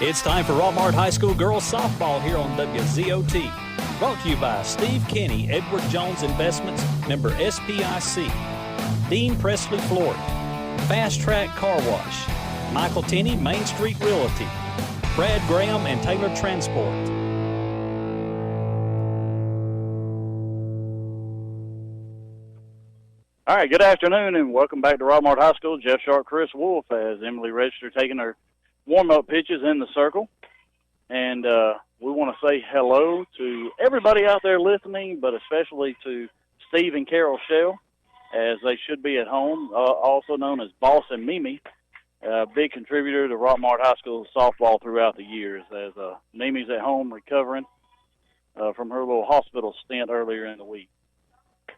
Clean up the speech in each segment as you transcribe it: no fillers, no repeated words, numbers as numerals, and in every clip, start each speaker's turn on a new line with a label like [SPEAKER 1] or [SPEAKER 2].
[SPEAKER 1] It's time for Rockmart High School girls softball here on WZOT. Brought to you by Steve Kenny, Edward Jones Investments, member SPIC, Dean Presley Flooring, Fast Track Car Wash, Michael Tenney, Main Street Realty, Brad Graham, and Taylor Transport.
[SPEAKER 2] All right, good afternoon, and welcome back to Rockmart High School. Jeff Sharp, Chris Wolf, as Emily Register taking her warm-up pitches in the circle. And we want to say hello to everybody out there listening, but especially to Steve and Carol Shell, as they should be at home, also known as Boss and Mimi, a big contributor to Rockmart High School softball throughout the years, as Mimi's at home recovering from her little hospital stint earlier in the week.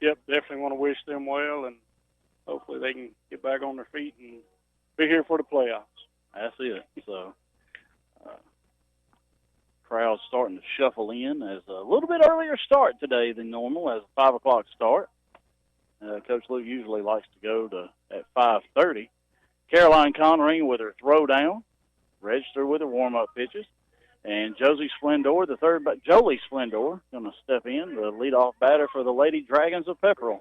[SPEAKER 3] Yep, definitely want to wish them well, and hopefully they can get back on their feet and be here for the playoffs.
[SPEAKER 2] That's it. So, crowd's starting to shuffle in as a little bit earlier start today than normal, as a 5 o'clock start. Coach Luke usually likes to go at 5:30. Caroline Conring with her throw down, Register with her warm-up pitches, and Jolie Splendor, Jolie Splendor, going to step in, the leadoff batter for the Lady Dragons of Pepperell.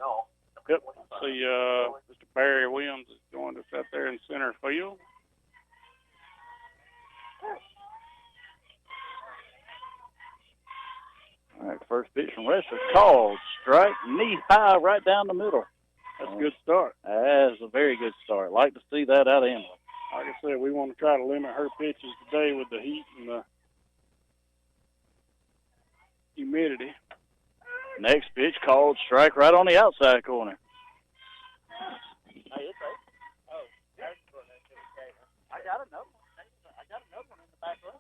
[SPEAKER 3] Yep. See, Mr. Barry Williams is joined us out there in center field.
[SPEAKER 2] All right, first pitch from Register, called strike, knee high, right down the middle.
[SPEAKER 3] That's a good start.
[SPEAKER 2] That's a very good start. Like to see that out of Emily.
[SPEAKER 3] Like I said, we want to try to limit her pitches today with the heat and the humidity.
[SPEAKER 2] Next pitch called strike, right on the outside corner. I got another one in the back row.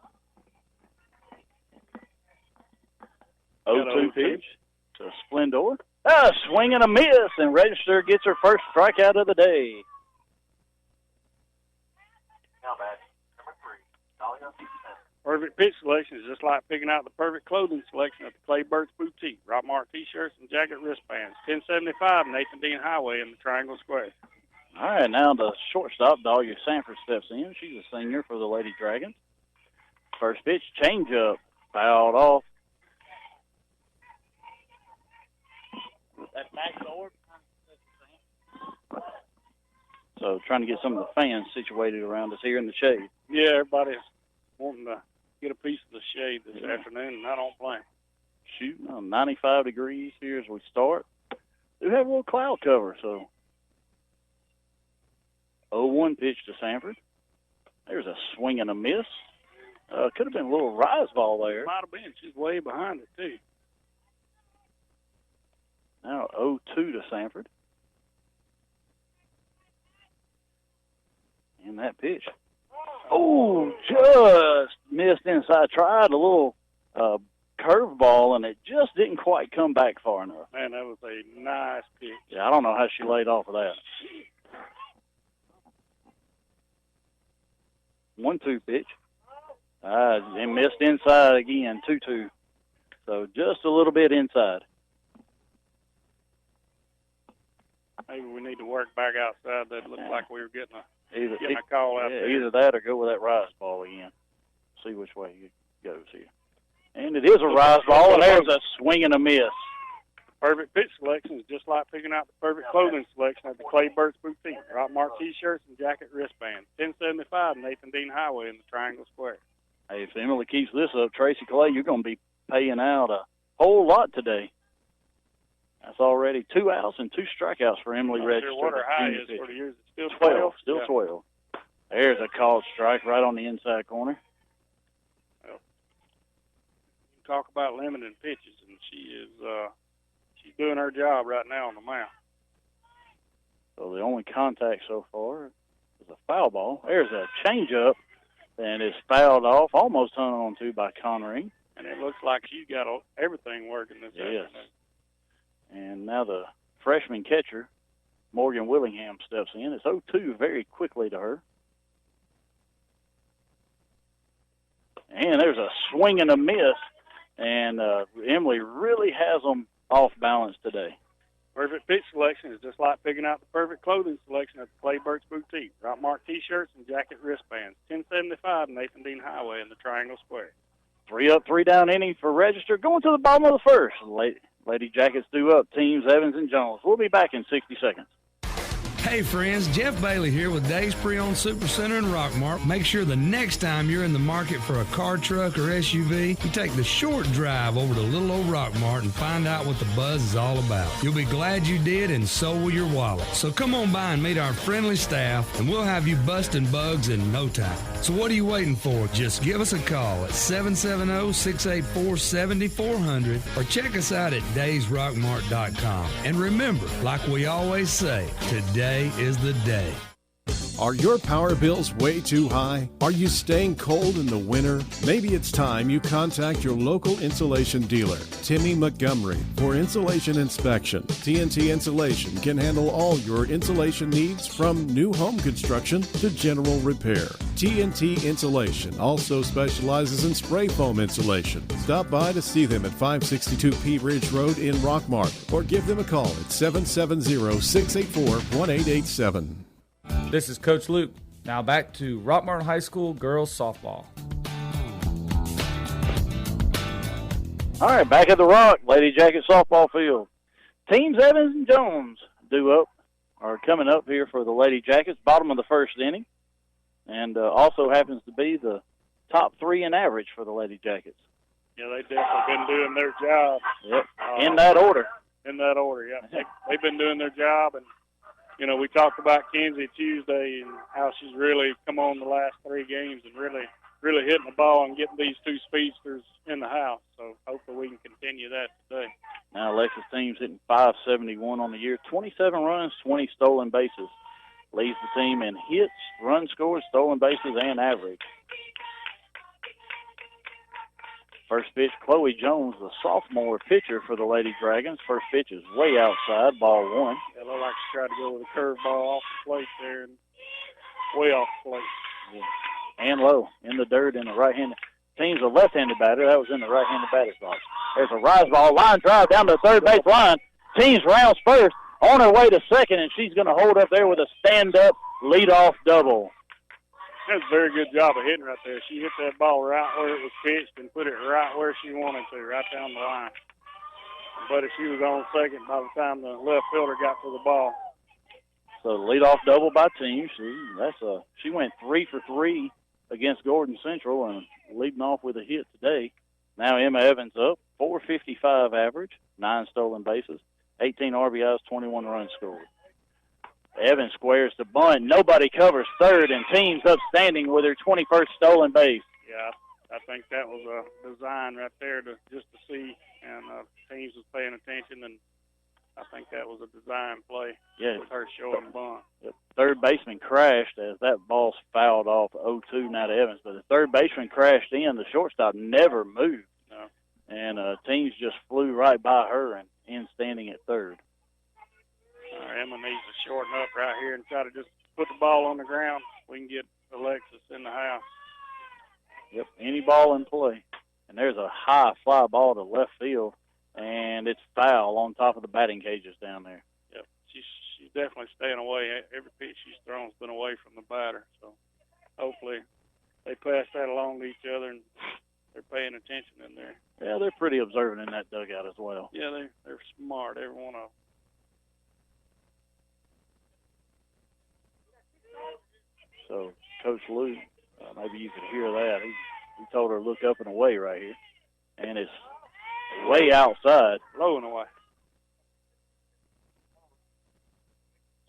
[SPEAKER 2] 0-2 pitch to Splendor. A swing and a miss, and Register gets her first strikeout of the day.
[SPEAKER 4] Now back, number 3, Dahlia.
[SPEAKER 3] Perfect pitch selection is just like picking out the perfect clothing selection at the Clay Burt's Boutique. Rockmart T-shirts and jacket wristbands. 1075 Nathan Dean Highway in the Triangle Square.
[SPEAKER 2] All right, now the shortstop, Dahlia Sanford, steps in. She's a senior for the Lady Dragons. First pitch, changeup, fouled off. That backdoor. So trying to get some of the fans situated around us here in the shade.
[SPEAKER 3] Yeah, everybody's wanting to get a piece of the shade this afternoon, and I don't blame.
[SPEAKER 2] Shooting on 95 degrees here as we start. Do have a little cloud cover, so 0-1 pitch to Sanford. There's a swing and a miss. Could have been a little rise ball there.
[SPEAKER 3] Might have been. She's way behind it, too.
[SPEAKER 2] Now 0-2 to Sanford. And that pitch. Oh, just missed inside. Tried a little curveball, and it just didn't quite come back far enough.
[SPEAKER 3] Man, that was a nice pitch.
[SPEAKER 2] Yeah, I don't know how she laid off of that. 1-2 pitch. And missed inside again, 2-2. So just a little bit inside.
[SPEAKER 3] Maybe we need to work back outside. That looked like we were getting a
[SPEAKER 2] Either
[SPEAKER 3] call out there.
[SPEAKER 2] Either that or go with that rise ball again. See which way it goes here. And it is a rise ball, and there's a swing and a miss.
[SPEAKER 3] Perfect pitch selection is just like picking out the perfect clothing selection at the Clay Burt's Boutique. Rockmart T-shirts and jacket wristbands. 1075 Nathan Dean Highway in the Triangle Square.
[SPEAKER 2] Hey, if Emily keeps this up, Tracy Clay, you're going to be paying out a whole lot today. That's already 2 outs and 2 strikeouts for Emily Register.
[SPEAKER 3] Sure what her high is for the years. It's still
[SPEAKER 2] 12. Still 12. There's a called strike right on the inside corner.
[SPEAKER 3] Well, you talk about limiting pitches, and she's doing her job right now on the mound.
[SPEAKER 2] So the only contact so far is a foul ball. There's a changeup, and it's fouled off, almost hung on to by Conring.
[SPEAKER 3] And it looks like she's got everything working this afternoon.
[SPEAKER 2] And now the freshman catcher, Morgan Willingham, steps in. It's 0-2 very quickly to her. And there's a swing and a miss, and Emily really has them off balance today.
[SPEAKER 3] Perfect pitch selection is just like picking out the perfect clothing selection at the Clay Birch Boutique. Rockmart T-shirts and jacket wristbands. 1075 Nathan Dean Highway in the Triangle Square.
[SPEAKER 2] 3 up, 3 down inning for Register. Going to the bottom of the first. Lady Jackets due up. Teams Evans and Jones. We'll be back in 60 seconds.
[SPEAKER 5] Hey friends, Jeff Bailey here with Dave's Pre-Owned Super Center in Rockmart. Make sure the next time you're in the market for a car, truck, or SUV, you take the short drive over to little old Rockmart and find out what the buzz is all about. You'll be glad you did, and so will your wallet. So come on by and meet our friendly staff, and we'll have you busting bugs in no time. So what are you waiting for? Just give us a call at 770-684-7400 or check us out at daysrockmart.com. And remember, like we always say, today is the day.
[SPEAKER 6] Are your power bills way too high? Are you staying cold in the winter? Maybe it's time you contact your local insulation dealer, Timmy Montgomery, for insulation inspection. TNT Insulation can handle all your insulation needs from new home construction to general repair. TNT Insulation also specializes in spray foam insulation. Stop by to see them at 562 P Ridge Road in Rockmart or give them a call at 770-684-1887.
[SPEAKER 7] This is Coach Luke. Now back to Rockmart High School girls softball.
[SPEAKER 2] All right, back at the Rock, Lady Jacket softball field. Teams Evans and Jones due up, are coming up here for the Lady Jackets, bottom of the first inning, and also happens to be the top 3 in average for the Lady Jackets.
[SPEAKER 3] Yeah, they definitely been doing their job.
[SPEAKER 2] Yep, in that order.
[SPEAKER 3] In that order, yeah. They've been doing their job, and you know, we talked about Kenzie Tuesday and how she's really come on the last 3 games and really hitting the ball and getting these 2 speedsters in the house. So hopefully we can continue that today.
[SPEAKER 2] Now Alexis team's hitting .571 on the year, 27 runs, 20 stolen bases. Leads the team in hits, run scores, stolen bases, and average. First pitch, Chloe Jones, the sophomore pitcher for the Lady Dragons. First pitch is way outside, ball 1.
[SPEAKER 3] Yeah, it looked like she tried to go with a curveball off the plate there and way off the plate.
[SPEAKER 2] Yeah. And low, in the dirt, in the right-handed. Team's a left-handed batter. That was in the right-handed batter's box. There's a rise ball, line drive down to the third base line. Team's rounds first, on her way to second, and she's going to hold up there with a stand-up leadoff double.
[SPEAKER 3] That's a very good job of hitting right there. She hit that ball right where it was pitched and put it right where she wanted to, right down the line. But if she was on second by the time the left fielder got to the ball.
[SPEAKER 2] So the leadoff double by team. She went 3 for 3 against Gordon Central and leading off with a hit today. Now Emma Evans up, .455 average, 9 stolen bases, 18 RBIs, 21 runs scored. Evans squares the bunt. Nobody covers third, and team's upstanding with her 21st stolen base.
[SPEAKER 3] Yeah, I think that was a design right there to see, and teams was paying attention, and I think that was a design play with her showing the bunt.
[SPEAKER 2] Yep. Third baseman crashed as that ball's fouled off 0-2 now to Evans, but the third baseman crashed in. The shortstop never moved, and teams just flew right by her and in standing at third.
[SPEAKER 3] Emma needs to shorten up right here and try to just put the ball on the ground. We can get Alexis in the house.
[SPEAKER 2] Yep, any ball in play. And there's a high fly ball to left field, and it's foul on top of the batting cages down there.
[SPEAKER 3] Yep, she's definitely staying away. Every pitch she's thrown has been away from the batter. So hopefully they pass that along to each other and they're paying attention in there.
[SPEAKER 2] Yeah, they're pretty observant in that dugout as well.
[SPEAKER 3] Yeah, they're smart, every one of them.
[SPEAKER 2] So Coach Lou, maybe you could hear that. He told her to look up and away right here. And it's way outside.
[SPEAKER 3] Low and away.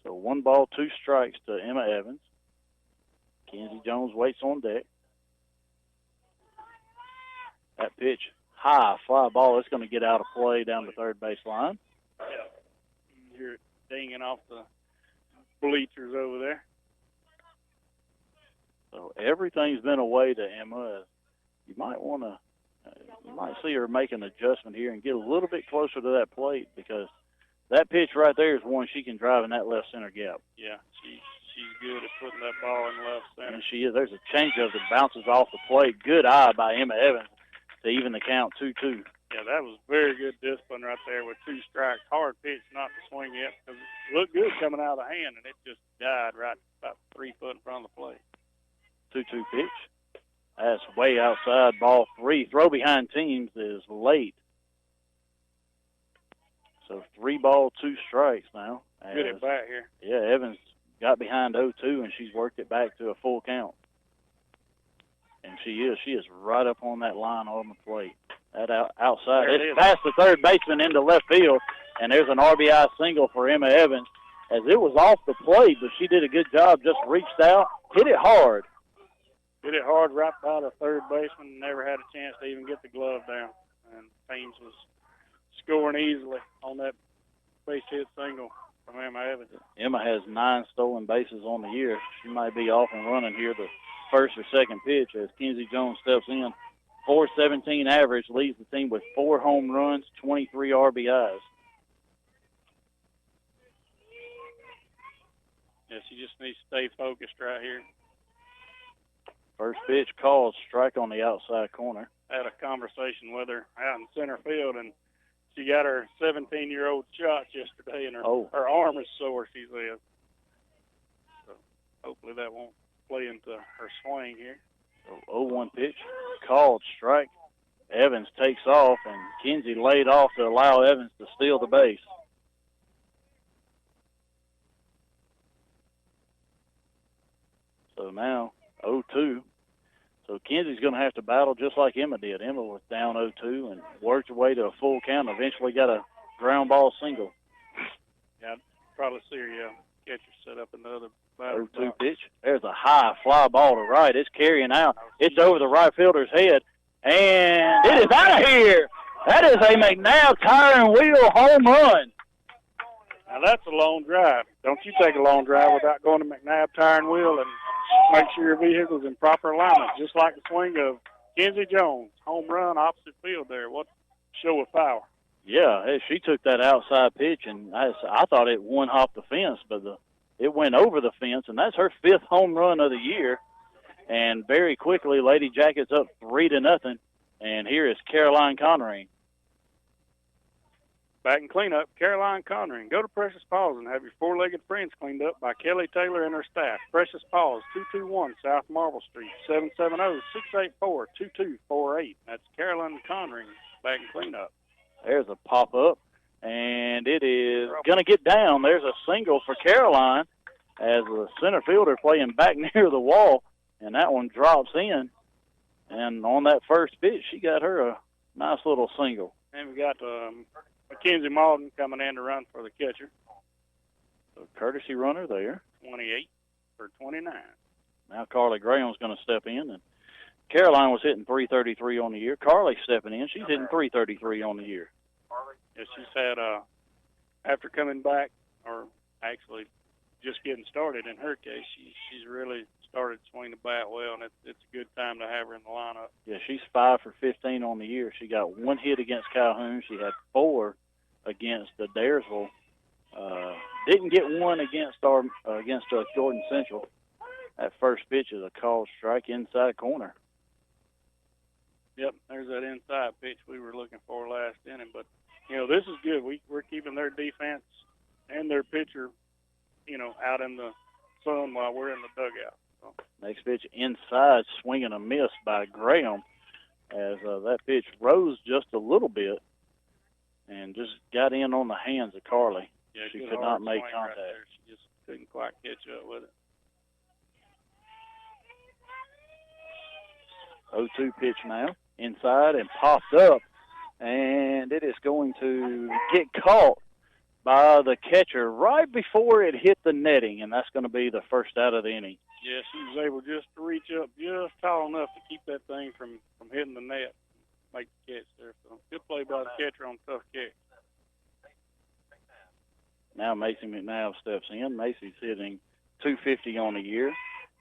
[SPEAKER 2] So 1 ball, 2 strikes to Emma Evans. Kenzie Jones waits on deck. That pitch, high fly ball. It's going to get out of play down the third base line.
[SPEAKER 3] Yeah. You hear it dinging off the bleachers over there.
[SPEAKER 2] So everything's been away to Emma. You might see her make an adjustment here and get a little bit closer to that plate because that pitch right there is one she can drive in that left center gap.
[SPEAKER 3] Yeah, she's good at putting that ball in left center.
[SPEAKER 2] And she is. There's a changeup that bounces off the plate. Good eye by Emma Evans to even the count 2-2.
[SPEAKER 3] Yeah, that was very good discipline right there with 2 strikes. Hard pitch not to swing it because it looked good coming out of the hand, and it just died right about 3 foot in front of the plate.
[SPEAKER 2] 2-2 pitch. That's way outside, ball 3. Throw behind teams is late. So 3 balls, 2 strikes now.
[SPEAKER 3] Good at bat here.
[SPEAKER 2] Yeah, Evans got behind 0-2, and she's worked it back to a full count. And she is right up on that line on the plate. That outside. It's past the third baseman into left field, and there's an RBI single for Emma Evans. As it was off the plate, but she did a good job, just reached out, hit it hard.
[SPEAKER 3] Hit it hard right by the third baseman, never had a chance to even get the glove down. And Thames was scoring easily on that base hit single from Emma Evans.
[SPEAKER 2] Emma has 9 stolen bases on the year. She might be off and running here the first or second pitch as Kenzie Jones steps in. 417 average, leads the team with 4 home runs, 23 RBIs.
[SPEAKER 3] Yeah, she just needs to stay focused right here.
[SPEAKER 2] First pitch called, strike on the outside corner.
[SPEAKER 3] I had a conversation with her out in center field, and she got her 17-year-old shots yesterday, and her arm is sore, she says. So hopefully that won't play into her swing here.
[SPEAKER 2] 0-1 pitch, called strike. Evans takes off, and Kinsey laid off to allow Evans to steal the base. So now 0-2. So Kinsey's going to have to battle just like Emma did. Emma was down 0-2 and worked her way to a full count, eventually got a ground ball single.
[SPEAKER 3] Yeah, I'd probably see her catcher set up in the other
[SPEAKER 2] 0-2 pitch. There's a high fly ball to right. It's carrying out. It's over the right fielder's head. And it is out of here. That is a McNabb tire and wheel home run.
[SPEAKER 3] Now that's a long drive. Don't you take a long drive without going to McNabb tire and wheel and make sure your vehicle's in proper alignment, just like the swing of Kenzie Jones. Home run opposite field there. What show of power.
[SPEAKER 2] Yeah, she took that outside pitch, and I thought it one-hopped the fence, but it went over the fence, and that's her 5th home run of the year. And very quickly, Lady Jackets up 3-0, and here is Caroline Connery.
[SPEAKER 3] Back in cleanup, Caroline Connery. Go to Precious Paws and have your 4-legged friends cleaned up by Kelly Taylor and her staff. Precious Paws, 221 South Marble Street, 770-684-2248. That's Caroline Connery back in cleanup.
[SPEAKER 2] There's a pop-up, and it is going to get down. There's a single for Caroline as the center fielder playing back near the wall, and that one drops in. And on that first pitch, she got her a nice little single.
[SPEAKER 3] And we got Mackenzie Malden coming in to run for the catcher.
[SPEAKER 2] So courtesy runner there.
[SPEAKER 3] 28 for 29.
[SPEAKER 2] Now Carly Graham's going to step in, and Caroline was hitting .333 on the year. Carly's stepping in. She's hitting .333 on the year.
[SPEAKER 3] Yeah, she's had, after coming back, or actually just getting started in her case, she's really started swinging the bat well, and it's a good time to have her in the lineup.
[SPEAKER 2] Yeah, she's 5 for 15 on the year. She got 1 hit against Calhoun. She had 4 against Daresville. Didn't get 1 against Jordan Central. That first pitch is a called strike inside corner.
[SPEAKER 3] Yep, there's that inside pitch we were looking for last inning. But, this is good. We're keeping their defense and their pitcher, out in the sun while we're in the dugout. So.
[SPEAKER 2] Next pitch inside, swinging a miss by Graham as that pitch rose just a little bit and just got in on the hands of Carly.
[SPEAKER 3] Yeah,
[SPEAKER 2] she could not make contact.
[SPEAKER 3] Right there. She just couldn't quite catch up with it.
[SPEAKER 2] 0-2 pitch now, inside and popped up, and it is going to get caught by the catcher right before it hit the netting, and that's going to be the first out of the inning.
[SPEAKER 3] Yeah, she was able just to reach up just tall enough to keep that thing from hitting the net, make the catch there. So good play by the catcher on tough catch.
[SPEAKER 2] Now Macy McNabb steps in. Macy's hitting .250 on the year,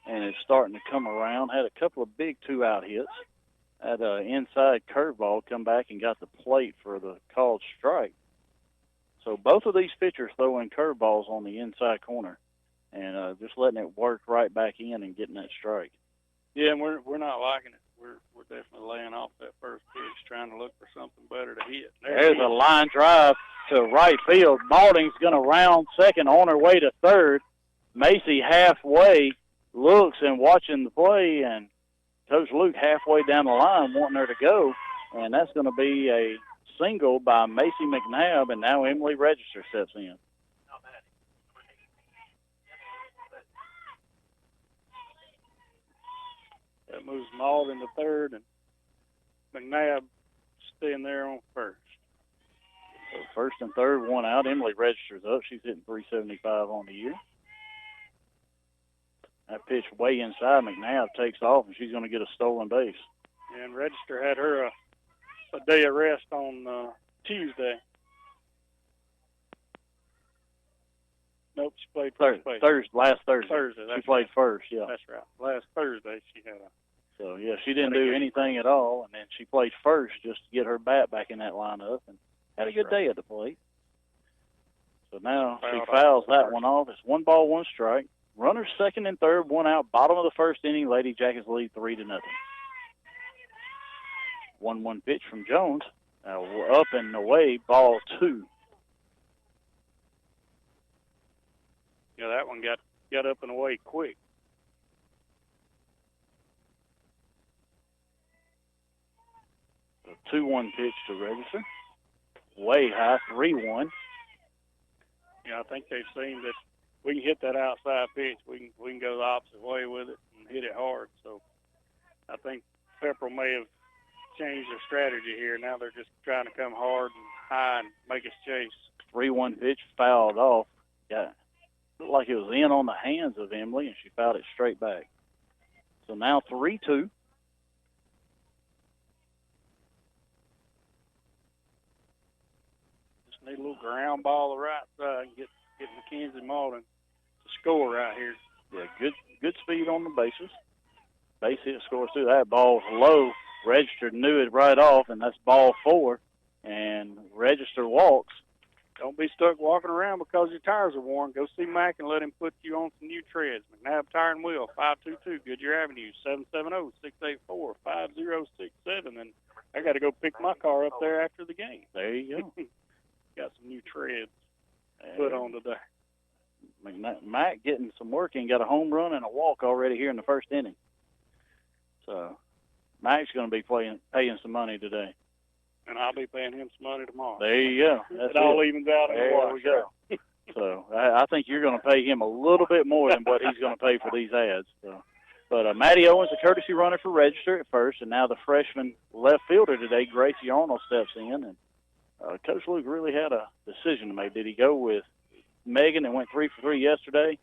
[SPEAKER 2] and it's starting to come around. Had a couple of big 2-out hits. Had an inside curveball come back and got the plate for the called strike. So both of these pitchers throwing curveballs on the inside corner and just letting it work right back in and getting that strike.
[SPEAKER 3] Yeah, and we're not liking it. We're definitely laying off that first pitch, trying to look for something better to hit.
[SPEAKER 2] There's a line drive to right field. Balding's going to round second on her way to third. Macy halfway looks and watching the play, and Coach Luke halfway down the line wanting her to go, and that's going to be a single by Macy McNabb, and now Emily Register steps in.
[SPEAKER 3] That moves Malden to third, and McNabb staying there on first.
[SPEAKER 2] So first and third, one out. Emily Register's up. She's hitting 375 on the year. That pitch way inside. McNabb takes off, and she's going to get a stolen base.
[SPEAKER 3] And Register had her a day of rest on Tuesday. Nope, she played first base.
[SPEAKER 2] Last Thursday. She played first, yeah.
[SPEAKER 3] That's right. Last Thursday she had a...
[SPEAKER 2] So, yeah, she didn't do anything at all, and then she played first just to get her bat back in that lineup and had a good day at the plate. So now she fouls that one off. It's 1 ball, 1 strike. Runners second and third, 1 out. Bottom of the first inning, Lady Jackets lead 3-0. 1-1 pitch from Jones. Now up and away, ball 2.
[SPEAKER 3] Yeah, that one got up and away quick.
[SPEAKER 2] A 2-1 pitch to Register. Way high, 3-1.
[SPEAKER 3] Yeah, I think they've seen that we can hit that outside pitch. We can go the opposite way with it and hit it hard. So I think Pepperell may have changed their strategy here. Now they're just trying to come hard and high and make us chase.
[SPEAKER 2] 3-1 pitch fouled off. Yeah, looked like it was in on the hands of Emily, and she fouled it straight back. So now 3-2.
[SPEAKER 3] Just need a little ground ball to the right side and get Mackenzie Malden to score right here.
[SPEAKER 2] Yeah, good speed on the bases. Base hit scores too. That ball's low. Register knew it right off, and that's ball 4. And Register walks.
[SPEAKER 3] Don't be stuck walking around because your tires are worn. Go see Mac and let him put you on some new treads. McNabb Tire and Wheel, 522 Goodyear Avenue, 770-684-5067. And I got to go pick my car up there after the game.
[SPEAKER 2] There you go.
[SPEAKER 3] Got some new treads put on today.
[SPEAKER 2] Mac getting some work and got a home run and a walk already here in the first inning. So Mac's going to be paying some money today.
[SPEAKER 3] And I'll be paying him some money tomorrow.
[SPEAKER 2] There you go. That's
[SPEAKER 3] it all evens out in the wash.
[SPEAKER 2] There we go. So I think you're going to pay him a little bit more than what he's going to pay for these ads. So. But Maddie Owens, a courtesy runner for Register at first, and now the freshman left fielder today, Gracie Arnold, steps in. And Coach Luke really had a decision to make. Did he go with Megan that went 3 for 3 yesterday,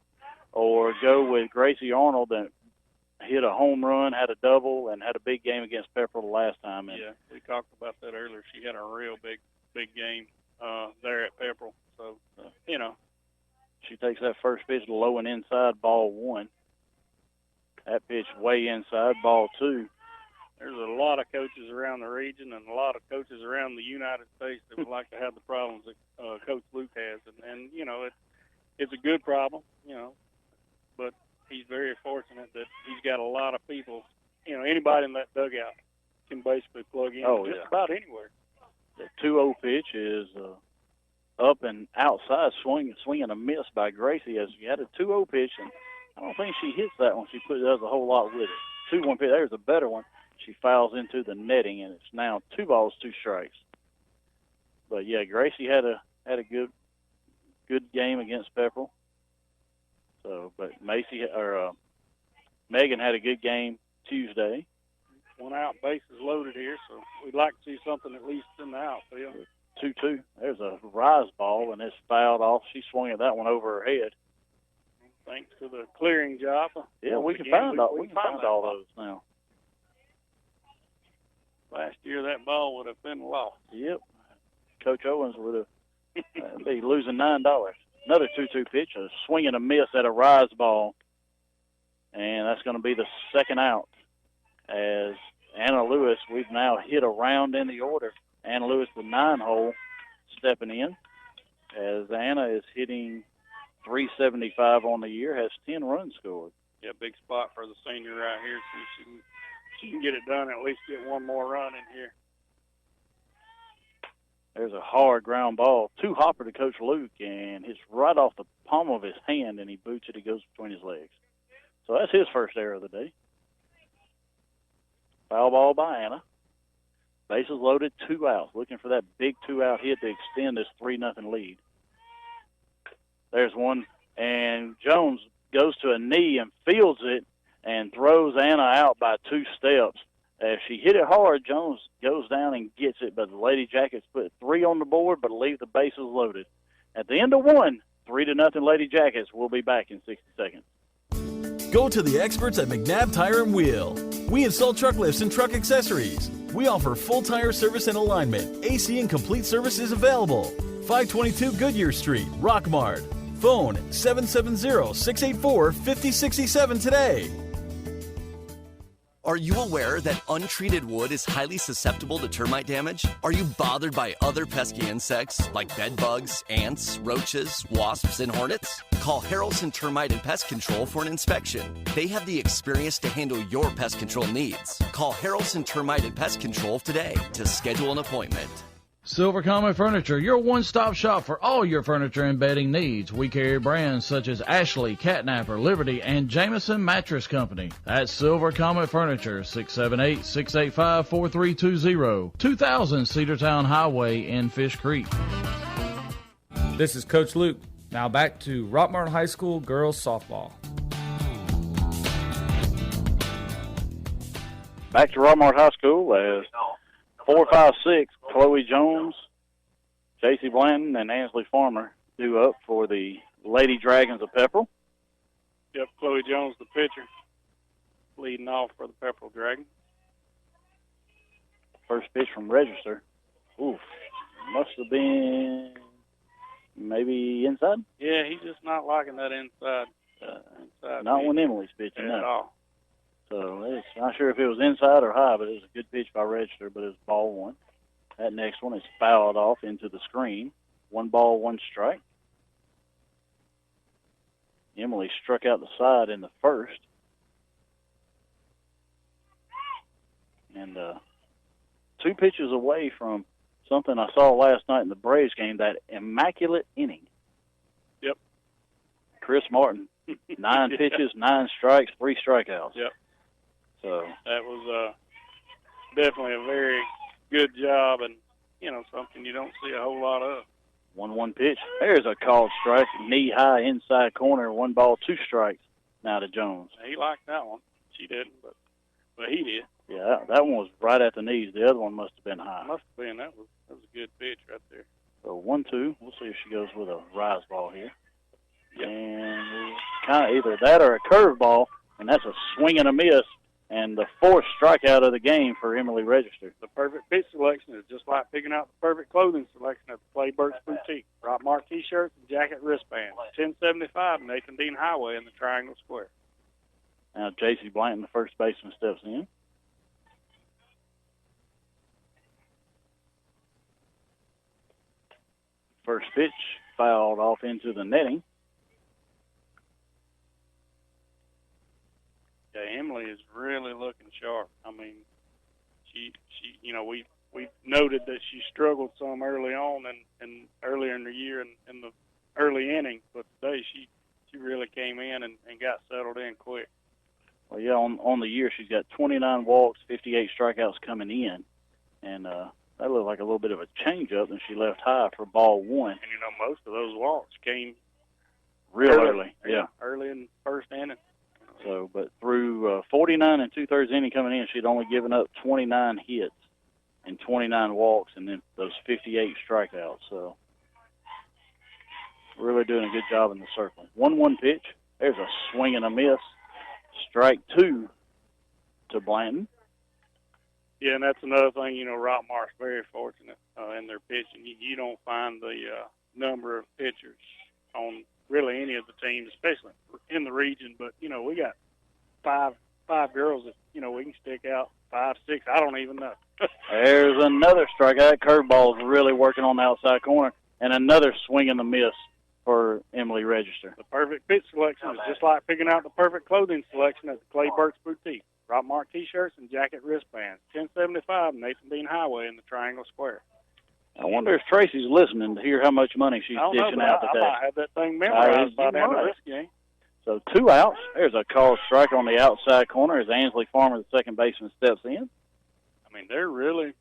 [SPEAKER 2] or go with Gracie Arnold that hit a home run, had a double, and had a big game against Pepperell the last time? And
[SPEAKER 3] yeah, we talked about that earlier. She had a real big game there at Pepperell. So,
[SPEAKER 2] she takes that first pitch low and inside, ball 1. That pitch way inside, ball 2.
[SPEAKER 3] There's a lot of coaches around the region and a lot of coaches around the United States that would like to have the problems that Coach Luke has. And it's a good problem, but he's very fortunate that he's got a lot of people. Anybody in that dugout can basically plug in just about anywhere.
[SPEAKER 2] The 2-0 pitch is up and outside, swinging a miss by Gracie as she had a 2-0 pitch, and I don't think she hits that one. She does a whole lot with it. 2-1 pitch, there's a better one. She fouls into the netting, and it's now 2 balls, 2 strikes. But yeah, Gracie had a good game against Pepperell. So, but Megan had a good game Tuesday.
[SPEAKER 3] 1 out, bases loaded here, so we'd like to see something at least in the outfield.
[SPEAKER 2] 2-2. There's a rise ball, and it's fouled off. She swung at that one over her head.
[SPEAKER 3] Thanks to the clearing job.
[SPEAKER 2] Yeah, we can find all those now.
[SPEAKER 3] Last year, that ball would have been lost.
[SPEAKER 2] Yep. Coach Owens would have be losing $9. Another 2-2 pitch, a swing and a miss at a rise ball. And that's going to be the second out. As Anna Lewis, we've now hit a round in the order. Anna Lewis, the 9-hole, stepping in. As Anna is hitting .375 on the year, has 10 runs scored.
[SPEAKER 3] Yeah, big spot for the senior right here. See if she can get it done, at least get one more run in here.
[SPEAKER 2] There's a hard ground ball. Two hopper to Coach Luke, and it's right off the palm of his hand, and he boots it. It goes between his legs. So that's his first error of the day. Foul ball by Anna. Bases loaded, 2 outs. Looking for that big 2-out hit to extend this 3-0 lead. There's one, and Jones goes to a knee and fields it and throws Anna out by 2 steps. As she hit it hard, Jones goes down and gets it, but the Lady Jackets put 3 on the board but leave the bases loaded. At the end of 1, 3-0 Lady Jackets. We'll be back in 60 seconds.
[SPEAKER 8] Go to the experts at McNabb Tire and Wheel. We install truck lifts and truck accessories. We offer full tire service and alignment. AC and complete service is available. 522 Goodyear Street, Rockmart. Phone 770-684-5067 today.
[SPEAKER 9] Are you aware that untreated wood is highly susceptible to termite damage? Are you bothered by other pesky insects like bed bugs, ants, roaches, wasps, and hornets? Call Harrelson Termite and Pest Control for an inspection. They have the experience to handle your pest control needs. Call Harrelson Termite and Pest Control today to schedule an appointment.
[SPEAKER 10] Silver Comet Furniture, your one-stop shop for all your furniture and bedding needs. We carry brands such as Ashley, Catnapper, Liberty, and Jameson Mattress Company. That's Silver Comet Furniture, 678-685-4320, 2000 Cedartown Highway in Fish Creek.
[SPEAKER 7] This is Coach Luke. Now back to Rockmart High School girls softball.
[SPEAKER 2] Back to Rockmart High School as 4-5-6, Chloe Jones, J.C. Blanton, and Ansley Farmer due up for the Lady Dragons of Pepperell.
[SPEAKER 3] Yep, Chloe Jones, the pitcher, leading off for the Pepperell Dragons.
[SPEAKER 2] First pitch from Register. Oof, must have been maybe inside?
[SPEAKER 3] Yeah, he's just not liking that inside
[SPEAKER 2] Not
[SPEAKER 3] pitch.
[SPEAKER 2] when Emily's pitching,
[SPEAKER 3] At
[SPEAKER 2] no.
[SPEAKER 3] all.
[SPEAKER 2] So it's not sure if it was inside or high, but it was a good pitch by Register, but it was ball 1. That next one is fouled off into the screen. 1 ball, 1 strike. Emily struck out the side in the first. And 2 pitches away from something I saw last night in the Braves game, that immaculate inning.
[SPEAKER 3] Yep.
[SPEAKER 2] Chris Martin, 9 pitches, 9 strikes, 3 strikeouts.
[SPEAKER 3] Yep.
[SPEAKER 2] So
[SPEAKER 3] that was definitely a very good job, and something you don't see a whole lot of.
[SPEAKER 2] 1-1 pitch. There's a called strike, knee high inside corner. 1 ball, 2 strikes. Now to Jones.
[SPEAKER 3] He liked that one. She didn't, but he did.
[SPEAKER 2] Yeah, that one was right at the knees. The other one must have been high.
[SPEAKER 3] Must have been. That was a good pitch right there.
[SPEAKER 2] So 1-2. We'll see if she goes with a rise ball here. Yep. And kind of either that or a curve ball, and that's a swing and a miss. And the 4th strikeout of the game for Emily Register.
[SPEAKER 3] The perfect pitch selection is just like picking out the perfect clothing selection at the Clay Burks Boutique. Rockmart T-shirts and jacket wristbands. 1075 Nathan Dean Highway in the Triangle Square.
[SPEAKER 2] Now J.C. Blanton, the first baseman, steps in. First pitch fouled off into the netting.
[SPEAKER 3] Yeah, Emily is really looking sharp. I mean, she we noted that she struggled some early on and earlier in the year in the early innings, but today she really came in and got settled in quick.
[SPEAKER 2] Well, yeah, on the year she's got 29 walks, 58 strikeouts coming in, and that looked like a little bit of a changeup, and she left high for ball 1.
[SPEAKER 3] And most of those walks came
[SPEAKER 2] real early. Yeah,
[SPEAKER 3] early in the first inning.
[SPEAKER 2] So, but through 49 and 2/3 inning coming in, she'd only given up 29 hits and 29 walks, and then those 58 strikeouts. So, really doing a good job in the circle. 1-1 pitch. There's a swing and a miss. Strike 2 to Blanton.
[SPEAKER 3] Yeah, and that's another thing. Rockmart's very fortunate in their pitching. You don't find the number of pitchers on really any of the teams, especially in the region. But we got five girls that we can stick out 5, 6. I don't even know.
[SPEAKER 2] There's another strikeout. Curveball is really working on the outside corner, and another swing and a miss for Emily Register.
[SPEAKER 3] The perfect pitch selection is just like picking out the perfect clothing selection at the Clay Burks Boutique. Rockmart T-shirts and jacket wristbands. 1075 Nathan Dean Highway in the Triangle Square.
[SPEAKER 2] I wonder if Tracy's listening to hear how much money she's dishing out today.
[SPEAKER 3] I might have that thing memorized by the end of this game.
[SPEAKER 2] So 2 outs. There's a called strike on the outside corner as Ansley Farmer, the second baseman, steps in.
[SPEAKER 3] I mean, they're really,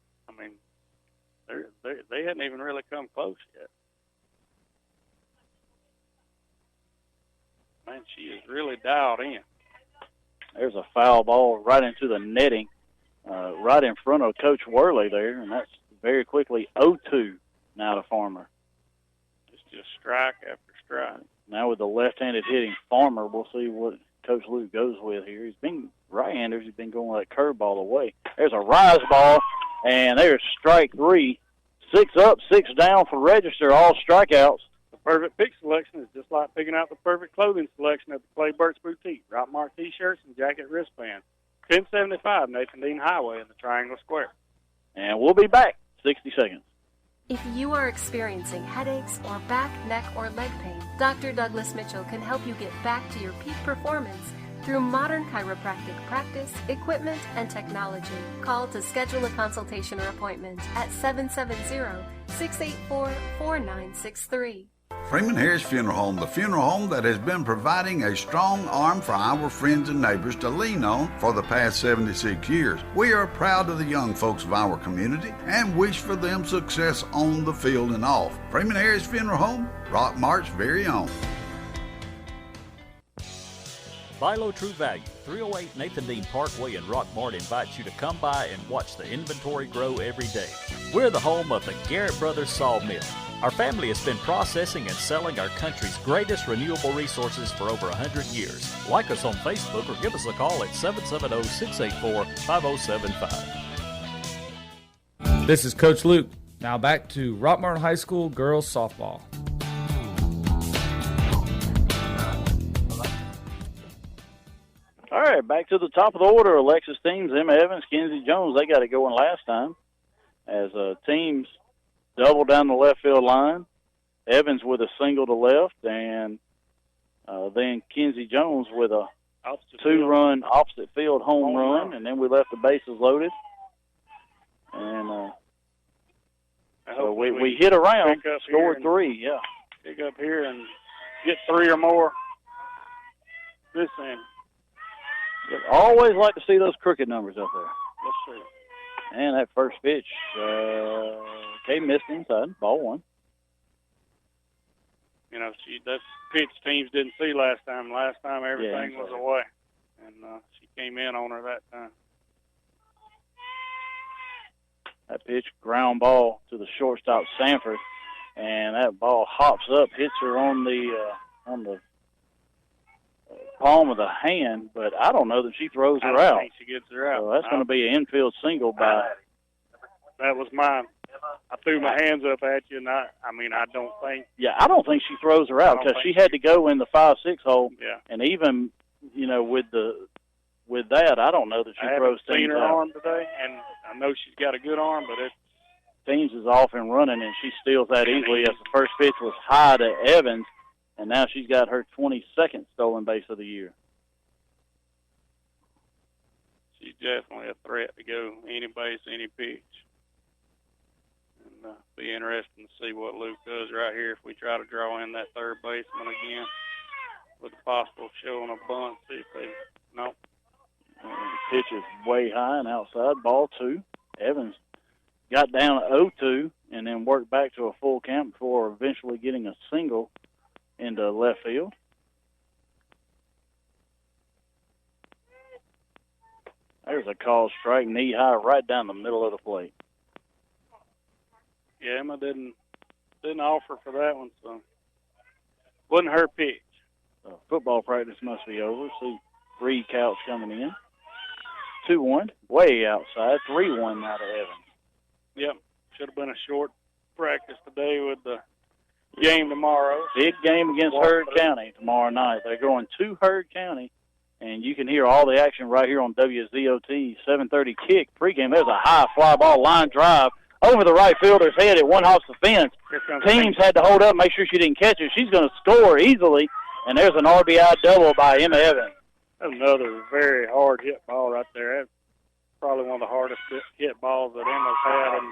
[SPEAKER 3] they hadn't even really come close yet. Man, she is really dialed in.
[SPEAKER 2] There's a foul ball right into the netting, right in front of Coach Worley there, and that's very quickly 0-2 now to Farmer.
[SPEAKER 3] It's just strike after strike.
[SPEAKER 2] Now with the left-handed hitting Farmer, we'll see what Coach Luke goes with here. He's been right-handers. He's been going that curveball away. There's a rise ball, and there's strike 3. 6 up, 6 down for Register, all strikeouts.
[SPEAKER 3] The perfect pick selection is just like picking out the perfect clothing selection at the Clay Burt's Boutique. Rockmart T-shirts and jacket wristbands. 1075 Nathan Dean Highway in the Triangle Square.
[SPEAKER 2] And we'll be back. 60 seconds.
[SPEAKER 11] If you are experiencing headaches or back, neck, or leg pain, Dr. Douglas Mitchell can help you get back to your peak performance through modern chiropractic practice, equipment, and technology. Call to schedule a consultation or appointment at 770-684-4963.
[SPEAKER 12] Freeman Harris Funeral Home, the funeral home that has been providing a strong arm for our friends and neighbors to lean on for the past 76 years. We are proud of the young folks of our community and wish for them success on the field and off. Freeman Harris Funeral Home, Rockmart's very own.
[SPEAKER 1] Vilo True Value, 308 Nathan Dean Parkway in Rockmart invites you to come by and watch the inventory grow every day. We're the home of the Garrett Brothers Sawmill. Our family has been processing and selling our country's greatest renewable resources for over 100 years. Like us on Facebook or give us a call at 770-684-5075.
[SPEAKER 7] This is Coach Luke. Now back to Rockmart High School girls softball.
[SPEAKER 2] All right, back to the top of the order. Alexis teams, Emma Evans, Kenzie Jones, they got it going last time. As teams double down the left field line. Evans with a single to left, and then Kenzie Jones with a two-run opposite field home run, and then we left the bases loaded. And so we hit around, scored 3, yeah.
[SPEAKER 3] Pick up here and get 3 or more this end.
[SPEAKER 2] Always like to see those crooked numbers up there.
[SPEAKER 3] Yes, sir.
[SPEAKER 2] And that first pitch, Kay missed inside, ball 1.
[SPEAKER 3] You know, that's pitch teams didn't see last time. Last time everything was away, and she came in on her that time.
[SPEAKER 2] That pitch, ground ball to the shortstop Sanford, and that ball hops up, hits her on the palm of the hand, but I don't know that she throws her out.
[SPEAKER 3] I think she gets her out.
[SPEAKER 2] So that's going to be an infield single by.
[SPEAKER 3] That was mine. I threw my hands up at you, and I don't think.
[SPEAKER 2] Yeah, I don't think she throws her out because she had to go in the 5-6 hole.
[SPEAKER 3] Yeah.
[SPEAKER 2] And even, with that, I don't know that she throws
[SPEAKER 3] things out. I haven't seen her
[SPEAKER 2] out.
[SPEAKER 3] arm today, and I know she's got a good arm, but
[SPEAKER 2] Teams is off and running, and she steals that easily as the first pitch was high to Evans. And now she's got her 22nd stolen base of the year.
[SPEAKER 3] She's definitely a threat to go any base, any pitch. And be interesting to see what Luke does right here if we try to draw in that third baseman again with a possible showing a bunt. See if they no.
[SPEAKER 2] The pitch is way high and outside, ball 2. Evans got down to 0-2 and then worked back to a full count before eventually getting a single into left field. There's a called strike, knee high, right down the middle of the plate.
[SPEAKER 3] Yeah, Emma didn't offer for that one, so wasn't her pitch.
[SPEAKER 2] Football practice must be over. See 3 counts coming in. 2-1, way outside. 3-1 now to Evans.
[SPEAKER 3] Yep, should have been a short practice today with the game tomorrow.
[SPEAKER 2] Big game against Heard County tomorrow night. They're going to Heard County, and you can hear all the action right here on WZOT 7:30 kick pregame. There's a high fly ball line drive over the right fielder's head. It one-hops the fence. Teams had to hold up, make sure she didn't catch it. She's going to score easily, and there's an RBI double by Emma Evans.
[SPEAKER 3] Another very hard hit ball right there. That's probably one of the hardest hit balls that Emma's had in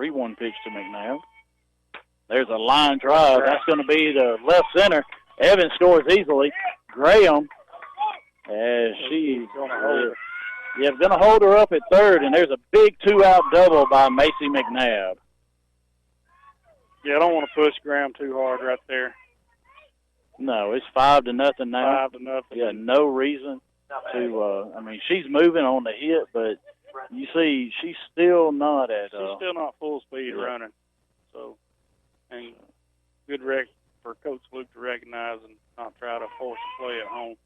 [SPEAKER 2] 3-1 pitch to McNabb. There's a line drive. That's going to be the left center. Evans scores easily. Graham, as she's going to hold her up at third, and there's a big 2-out double by Macy McNabb.
[SPEAKER 3] Yeah, I don't want to push Graham too hard right there.
[SPEAKER 2] No, it's 5-0 now.
[SPEAKER 3] 5-0.
[SPEAKER 2] Yeah, no reason to. She's moving on the hit, but you see, she's still not at.
[SPEAKER 3] She's still not full speed running. So, and good for Coach Luke to recognize and not try to force a play at home.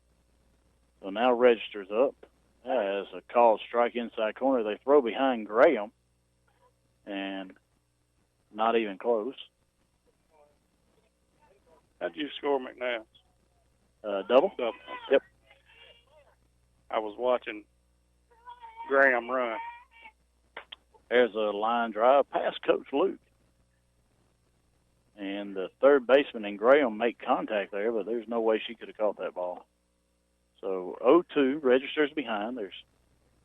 [SPEAKER 2] So now registers up as a called strike inside corner. They throw behind Graham, and not even close.
[SPEAKER 3] How'd you score McNabb's?
[SPEAKER 2] Double?
[SPEAKER 3] Double.
[SPEAKER 2] Yep.
[SPEAKER 3] I was watching Graham run.
[SPEAKER 2] There's a line drive past Coach Luke. And the third baseman and Graham make contact there, but there's no way she could have caught that ball. So 0-2 registers behind. There's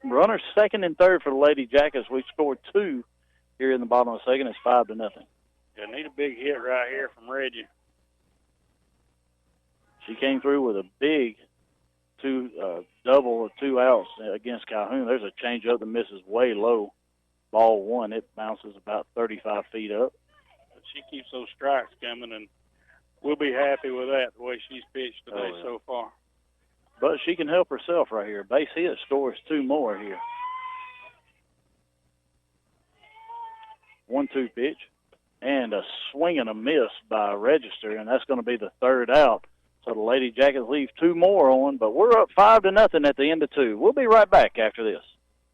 [SPEAKER 2] runners second and third for the Lady Jackets. We've scored 2 here in the bottom of the second. It's 5-0.
[SPEAKER 3] Yeah, need a big hit right here from Reggie.
[SPEAKER 2] She came through with a big double of 2 outs against Calhoun. There's a changeup that misses way low. Ball 1. It bounces about 35 feet up.
[SPEAKER 3] But she keeps those strikes coming, and we'll be happy with that, the way she's pitched today so far.
[SPEAKER 2] But she can help herself right here. Base hit scores 2 more here. 1-2 pitch. And a swing and a miss by Register, and that's going to be the third out. So the Lady Jackets leave 2 more on, but we're up 5-0 at the end of 2. We'll be right back after this.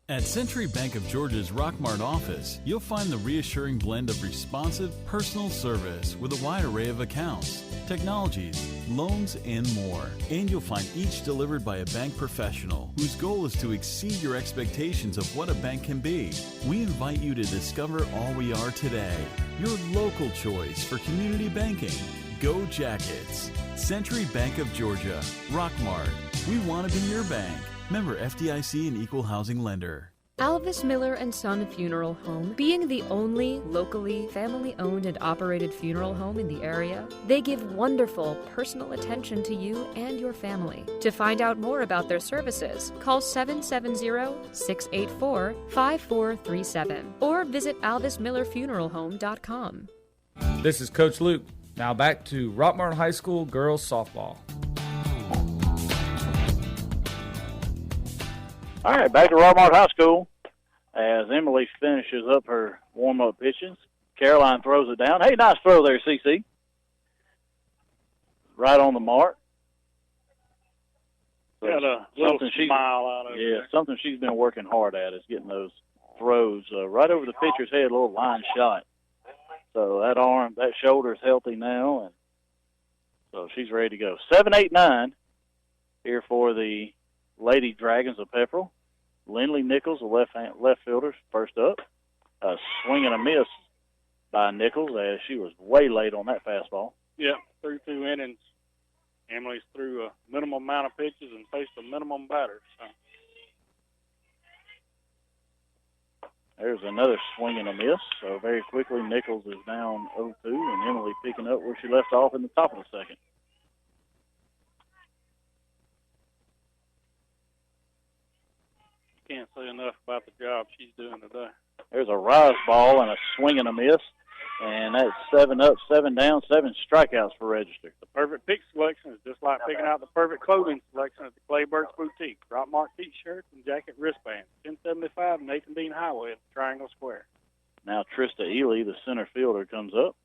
[SPEAKER 8] At Century Bank of Georgia's Rockmart office, you'll find the reassuring blend of responsive, personal service with a wide array of accounts, technologies, loans, and more. And you'll find each delivered by a bank professional whose goal is to exceed your expectations of what a bank can be. We invite you to discover all we are today. Your local choice for community banking. Go Jackets. Century Bank of Georgia, Rockmart. We want to be your bank. Member FDIC and Equal Housing Lender.
[SPEAKER 13] Alvis Miller & Son Funeral Home, being the only locally family-owned and operated funeral home in the area, they give wonderful personal attention to you and your family. To find out more about their services, call 770-684-5437 or visit alvismillerfuneralhome.com.
[SPEAKER 7] This is Coach Luke. Now back to Rockmart High School girls softball.
[SPEAKER 2] All right, back to Rockmart High School as Emily finishes up her warm-up pitches. Caroline throws it down. Hey, nice throw there, CC. Right on the mark. So
[SPEAKER 3] got a little smile out of it.
[SPEAKER 2] Yeah, something she's been working hard at is getting those throws right over the pitcher's head, a little line shot. So that arm, that shoulder's healthy now, and so she's ready to go. 7-8-9 here for the Lady Dragons of Pepperell. Lindley Nichols, the left fielder, first up. A swing and a miss by Nichols as she was way late on that fastball.
[SPEAKER 3] Yep, through 2 innings. Emily's threw a minimum amount of pitches and faced a minimum batter. So.
[SPEAKER 2] There's another swing and a miss. So very quickly, Nichols is down 0-2, and Emily picking up where she left off in the top of the second.
[SPEAKER 3] Can't say enough about the job she's doing today.
[SPEAKER 2] There's a rise ball and a swing and a miss, and that's 7 up, 7 down, 7 strikeouts for Register.
[SPEAKER 3] The perfect pick selection is just like picking out the perfect clothing selection at the Clay Burks Boutique. Rockmart T-shirts and jacket wristbands. 1075 Nathan Dean Highway at the Triangle Square.
[SPEAKER 2] Now Trista Ely, the center fielder, comes up.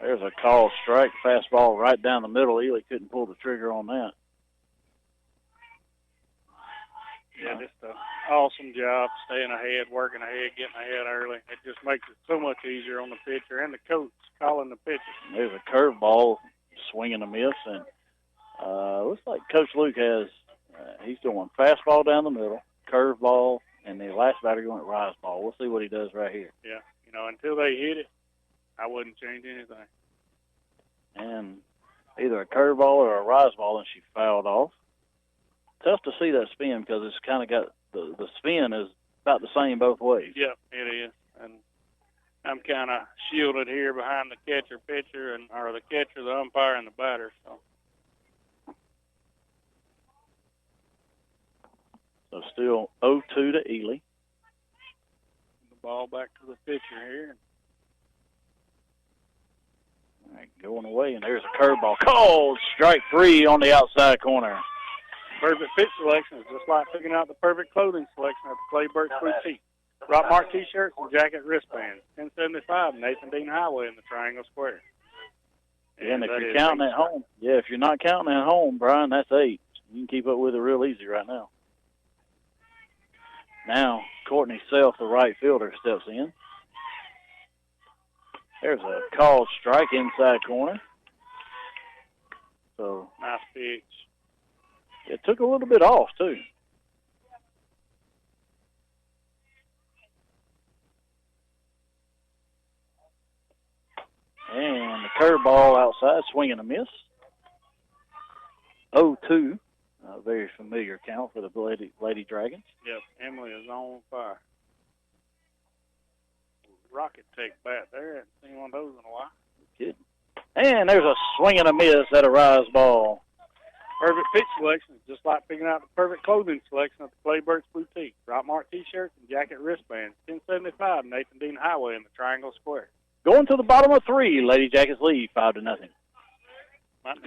[SPEAKER 2] There's a call strike, fastball right down the middle. Ely couldn't pull the trigger on that.
[SPEAKER 3] Yeah, just an awesome job staying ahead, working ahead, getting ahead early. It just makes it so much easier on the pitcher and the coach calling the pitcher.
[SPEAKER 2] There's a curveball, swing and a miss, and looks like Coach Luke has, he's doing fastball down the middle, curveball, and the last batter going rise ball. We'll see what he does right here.
[SPEAKER 3] Yeah, until they hit it, I wouldn't change anything.
[SPEAKER 2] And either a curveball or a rise ball, and she fouled off. Tough to see that spin because it's kind of got the spin is about the same both ways.
[SPEAKER 3] Yep, it is. And I'm kind of shielded here behind the pitcher, or the catcher, the umpire, and the batter.
[SPEAKER 2] So still 0-2 to Ely.
[SPEAKER 3] The ball back to the pitcher here.
[SPEAKER 2] All right, going away, and there's a curveball. Called strike 3 on the outside corner.
[SPEAKER 3] Perfect pitch selection is just like picking out the perfect clothing selection at the Clay Burke Boutique. Rockmart T-shirts and jacket wristbands. 1075 Nathan Dean Highway in the Triangle Square.
[SPEAKER 2] And if you're counting at home, if you're not counting at home, Brian, that's 8. You can keep up with it real easy right now. Now, Courtney Self, the right fielder, steps in. There's a called strike inside corner. So
[SPEAKER 3] nice pitch.
[SPEAKER 2] It took a little bit off, too. And the curveball outside, swing and a miss. 0-2. A very familiar count for the Lady Dragons.
[SPEAKER 3] Yep, Emily is on fire. Rocket take bat there. Haven't seen one of those in a while.
[SPEAKER 2] Kidding. And there's a swing and a miss at a rise ball.
[SPEAKER 3] Perfect pitch selection is just like picking out the perfect clothing selection at the Clay Burke Boutique. Rockmart T-shirts and jacket wristbands. 1075 Nathan Dean Highway in the Triangle Square.
[SPEAKER 2] Going to the bottom of 3. Lady Jackets lead 5-0.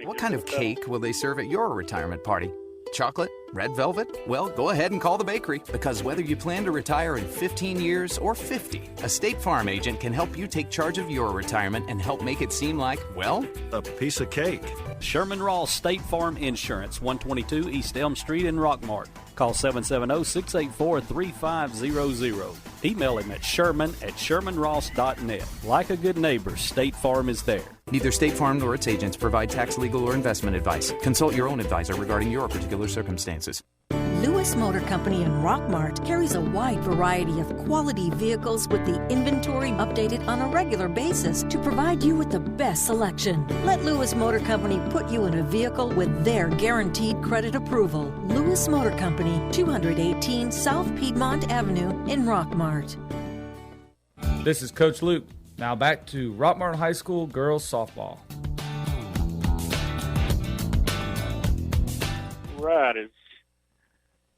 [SPEAKER 14] What kind of cake will they serve at your retirement party? Chocolate? Red velvet? Well, go ahead and call the bakery, because whether you plan to retire in 15 years or 50, a State Farm agent can help you take charge of your retirement and help make it seem like, well,
[SPEAKER 15] a piece of cake.
[SPEAKER 1] Sherman Ross State Farm Insurance, 122 East Elm Street in Rockmart. Call 770-684-3500. Email him at sherman@shermanross.net. Like a good neighbor, State Farm is there.
[SPEAKER 14] Neither State Farm nor its agents provide tax, legal, or investment advice. Consult your own advisor regarding your particular circumstances.
[SPEAKER 16] Lewis Motor Company in Rockmart carries a wide variety of quality vehicles with the inventory updated on a regular basis to provide you with the best selection. Let Lewis Motor Company put you in a vehicle with their guaranteed credit approval. Lewis Motor Company, 218 South Piedmont Avenue in Rockmart.
[SPEAKER 7] This is Coach Luke. Now back to Rockmart High School girls softball.
[SPEAKER 3] Right, as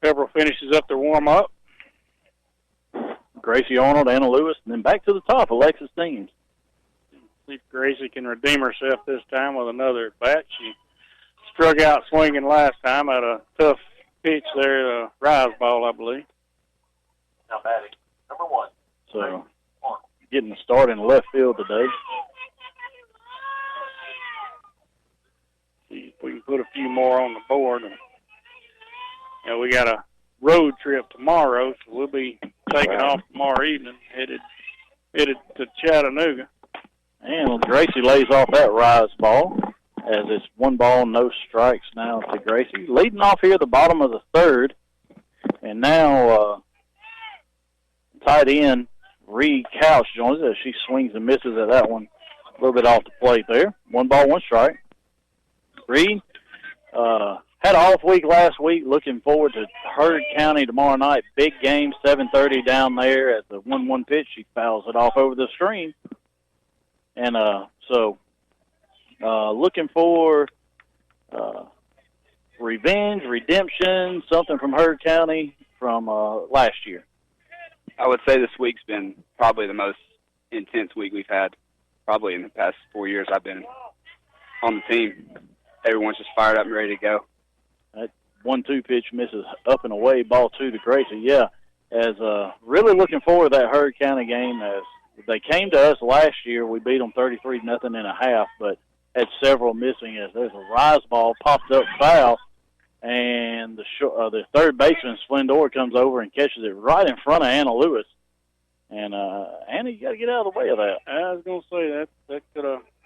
[SPEAKER 3] Pepperell finishes up their warm-up.
[SPEAKER 2] Gracie Arnold, Anna Lewis, and then back to the top, Alexis Deems.
[SPEAKER 3] See if Gracie can redeem herself this time with another at bat. She struck out swinging last time at a tough pitch there, a rise ball, I believe.
[SPEAKER 4] Now batting, number 1.
[SPEAKER 2] So, getting the start in left field today.
[SPEAKER 3] See if we can put a few more on the board. And we got a road trip tomorrow, so we'll be taking off tomorrow evening, headed to Chattanooga.
[SPEAKER 2] And Gracie lays off that rise ball as it's 1 ball, no strikes now to Gracie. Leading off here at the bottom of the 3rd. And now tight end Reed Couch joins us. She swings and misses at that one a little bit off the plate there. 1 ball, 1 strike. Reed had an off week last week. Looking forward to Heard County tomorrow night. Big game, 7:30 down there at the 1-1 pitch. She fouls it off over the screen. And so looking for revenge, redemption, something from Heard County from last year.
[SPEAKER 17] I would say this week's been probably the most intense week we've had probably in the past 4 years I've been on the team. Everyone's just fired up and ready to go.
[SPEAKER 2] That 1-2 pitch misses up and away, ball 2 to Gracie. Yeah, as really looking forward to that Heard County game. As they came to us last year, we beat them 33-0 in a half, but had several missing. As there's a rise ball popped up foul, and the third baseman Splendor comes over and catches it right in front of Anna Lewis. And Anna, you got to get out of the way of that.
[SPEAKER 3] I was going to say that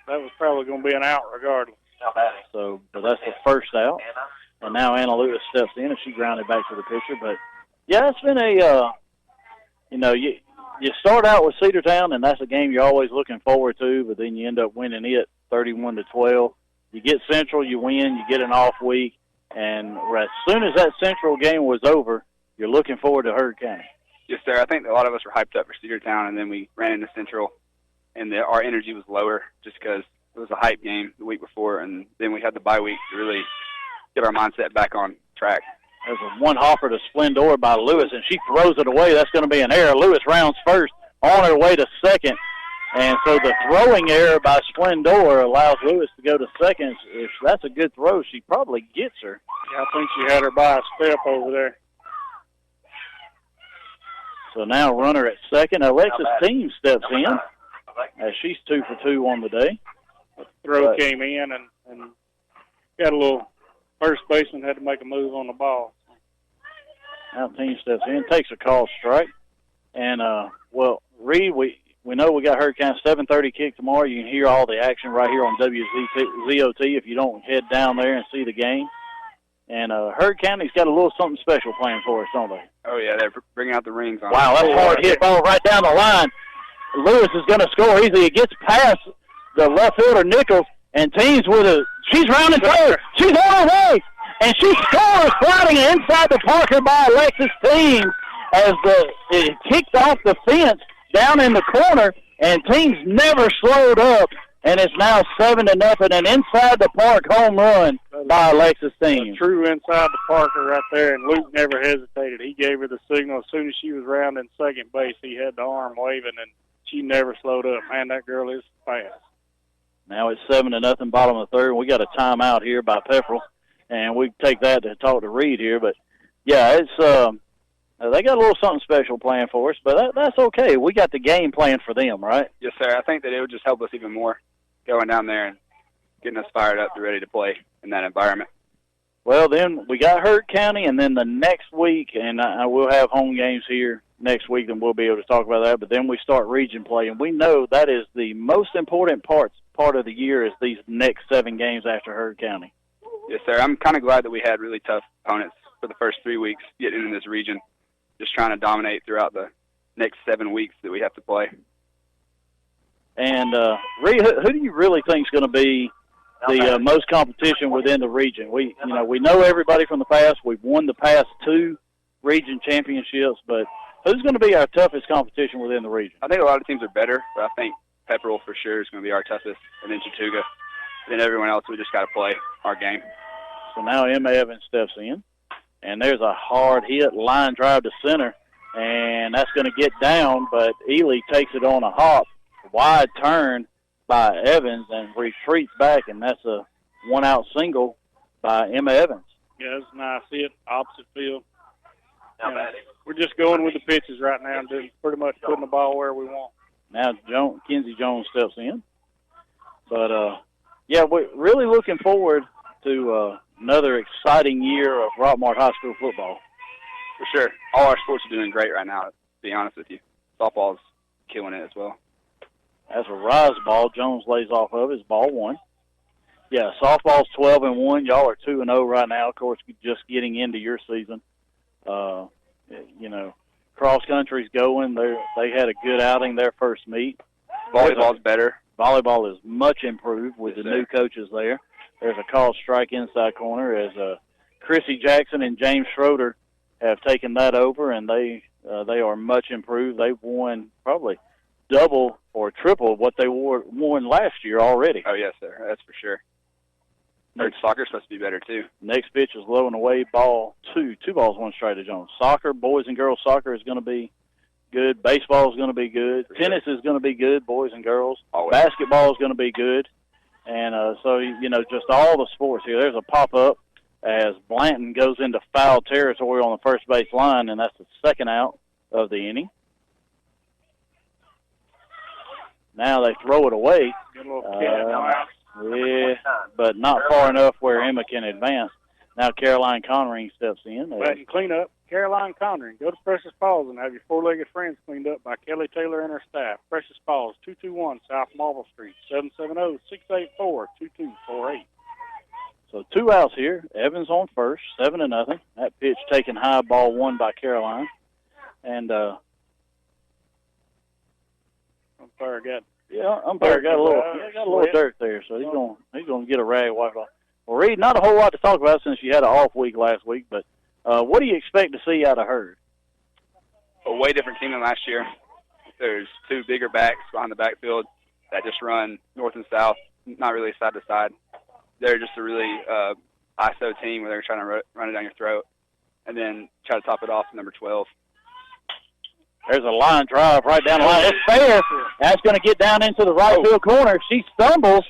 [SPEAKER 3] was probably going to be an out regardless.
[SPEAKER 2] So, but that's the first out. And now Anna Lewis steps in, and she grounded back to the pitcher. But, yeah, it's been you start out with Cedartown, and that's a game you're always looking forward to, but then you end up winning it 31-12. you get Central, you win, you get an off week, and as soon as that Central game was over, you're looking forward to Heard County.
[SPEAKER 17] Yes, sir. I think a lot of us were hyped up for Cedartown, and then we ran into Central, and our energy was lower just because it was a hype game the week before, and then we had the bye week to really get our mindset back on track.
[SPEAKER 2] There's a one hopper to Splendor by Lewis, and she throws it away. That's going to be an error. Lewis rounds first, on her way to second. And so the throwing error by Splendor allows Lewis to go to second. If that's a good throw, she probably gets her.
[SPEAKER 3] Yeah, I think she had her by a step over there.
[SPEAKER 2] So now runner at second. Alexis Team steps in as she's 2 for 2 on the day.
[SPEAKER 3] The throw came in and got a little first baseman had to make a move on the ball.
[SPEAKER 2] Now Team steps in, takes a call strike. And, Reed, we know we got Heard County 7:30 kick tomorrow. You can hear all the action right here on WZOT if you don't head down there and see the game. And Heard County's got a little something special planned for us, don't they?
[SPEAKER 17] Oh, yeah, they're bringing out the rings.
[SPEAKER 2] Wow, that's a hard hit ball right down the line. Lewis is going to score easily. It gets past the left fielder, Nichols, and Teams she's rounding third. She's on her way, and she scores sliding inside the Parker by Alexis Teams as it kicked off the fence down in the corner, and Teams never slowed up, and it's now 7-0, an inside the park home run by Alexis Teams.
[SPEAKER 3] True inside the Parker right there, and Luke never hesitated. He gave her the signal as soon as she was rounding second base. He had the arm waving, and she never slowed up. Man, that girl is fast.
[SPEAKER 2] Now it's 7-0, bottom of the third. We got a timeout here by Pepperell, and we take that to talk to Reed here. But yeah, it's they got a little something special planned for us, but that's okay. We got the game planned for them, right?
[SPEAKER 17] Yes, sir. I think that it would just help us even more going down there and getting us fired up and ready to play in that environment.
[SPEAKER 2] Well, then we got Heard County, and then the next week, and I will have home games here next week, and we'll be able to talk about that. But then we start region play, and we know that is the most important part of the year is these next 7 games after Heard County.
[SPEAKER 17] Yes, sir. I'm kind of glad that we had really tough opponents for the first 3 weeks getting into this region, just trying to dominate throughout the next 7 weeks that we have to play.
[SPEAKER 2] And, Reed, who do you really think is going to be the most competition within the region? We know everybody from the past. We've won the past 2 region championships, but who's going to be our toughest competition within the region?
[SPEAKER 17] I think a lot of teams are better, but I think Pepperell for sure is going to be our toughest, and then Chattooga. Then everyone else, we just got to play our game.
[SPEAKER 2] So now Emma Evans steps in, and there's a hard hit, line drive to center, and that's going to get down, but Ely takes it on a hop, wide turn by Evans, and retreats back, and that's a one-out single by Emma Evans.
[SPEAKER 3] Yeah, it's a nice hit, opposite field. We're just going with the pitches right now and just pretty much putting the ball where we want.
[SPEAKER 2] Now Kenzie Jones steps in. But, yeah, we're really looking forward to another exciting year of Rockmart High School football.
[SPEAKER 17] For sure. All our sports are doing great right now, to be honest with you. Softball's killing it as well.
[SPEAKER 2] That's a rise ball. Jones lays off of it. It's ball 1. Yeah, softball's 12-1. Y'all are 2-0 right now. Of course, just getting into your season. Cross country's going. They had a good outing their first meet.
[SPEAKER 17] Volleyball's better.
[SPEAKER 2] Volleyball is much improved with the new coaches there. There's a call strike inside corner as Chrissy Jackson and James Schroeder have taken that over, and they are much improved. They've won probably double or triple what they won last year already.
[SPEAKER 17] Oh, yes, sir. That's for sure. Soccer's supposed to be better, too.
[SPEAKER 2] Next pitch is low and away, ball 2. 2 balls, 1 strike to Jones. Soccer, boys and girls soccer is going to be good. Baseball is going to be good. Tennis is going to be good, boys and girls.
[SPEAKER 17] Always.
[SPEAKER 2] Basketball is going to be good. And so, just all the sports here. There's a pop-up as Blanton goes into foul territory on the first base line, and that's the second out of the inning. Now they throw it away.
[SPEAKER 3] Good little cat.
[SPEAKER 2] Yeah, but not far enough where Emma can advance. Now Caroline Conring steps in.
[SPEAKER 3] Batting cleanup, Caroline Conring. Go to Precious Paws and have your 4-legged friends cleaned up by Kelly Taylor and her staff. Precious Paws, 221 South Marble Street, 770-684-2248.
[SPEAKER 2] So 2 outs here. Evans on first, 7-0. That pitch taken high, ball 1 by Caroline. And umpire got a little dirt there, so He's going to get a rag wiped off. Well, Reed, not a whole lot to talk about since you had an off week last week, but what do you expect to see out of Herd?
[SPEAKER 17] A way different team than last year. There's two bigger backs behind the backfield that just run north and south, not really side to side. They're just a really ISO team where they're trying to run it down your throat and then try to top it off number 12.
[SPEAKER 2] There's a line drive right down the line. It's fair. That's going to get down into the right field corner. She stumbles.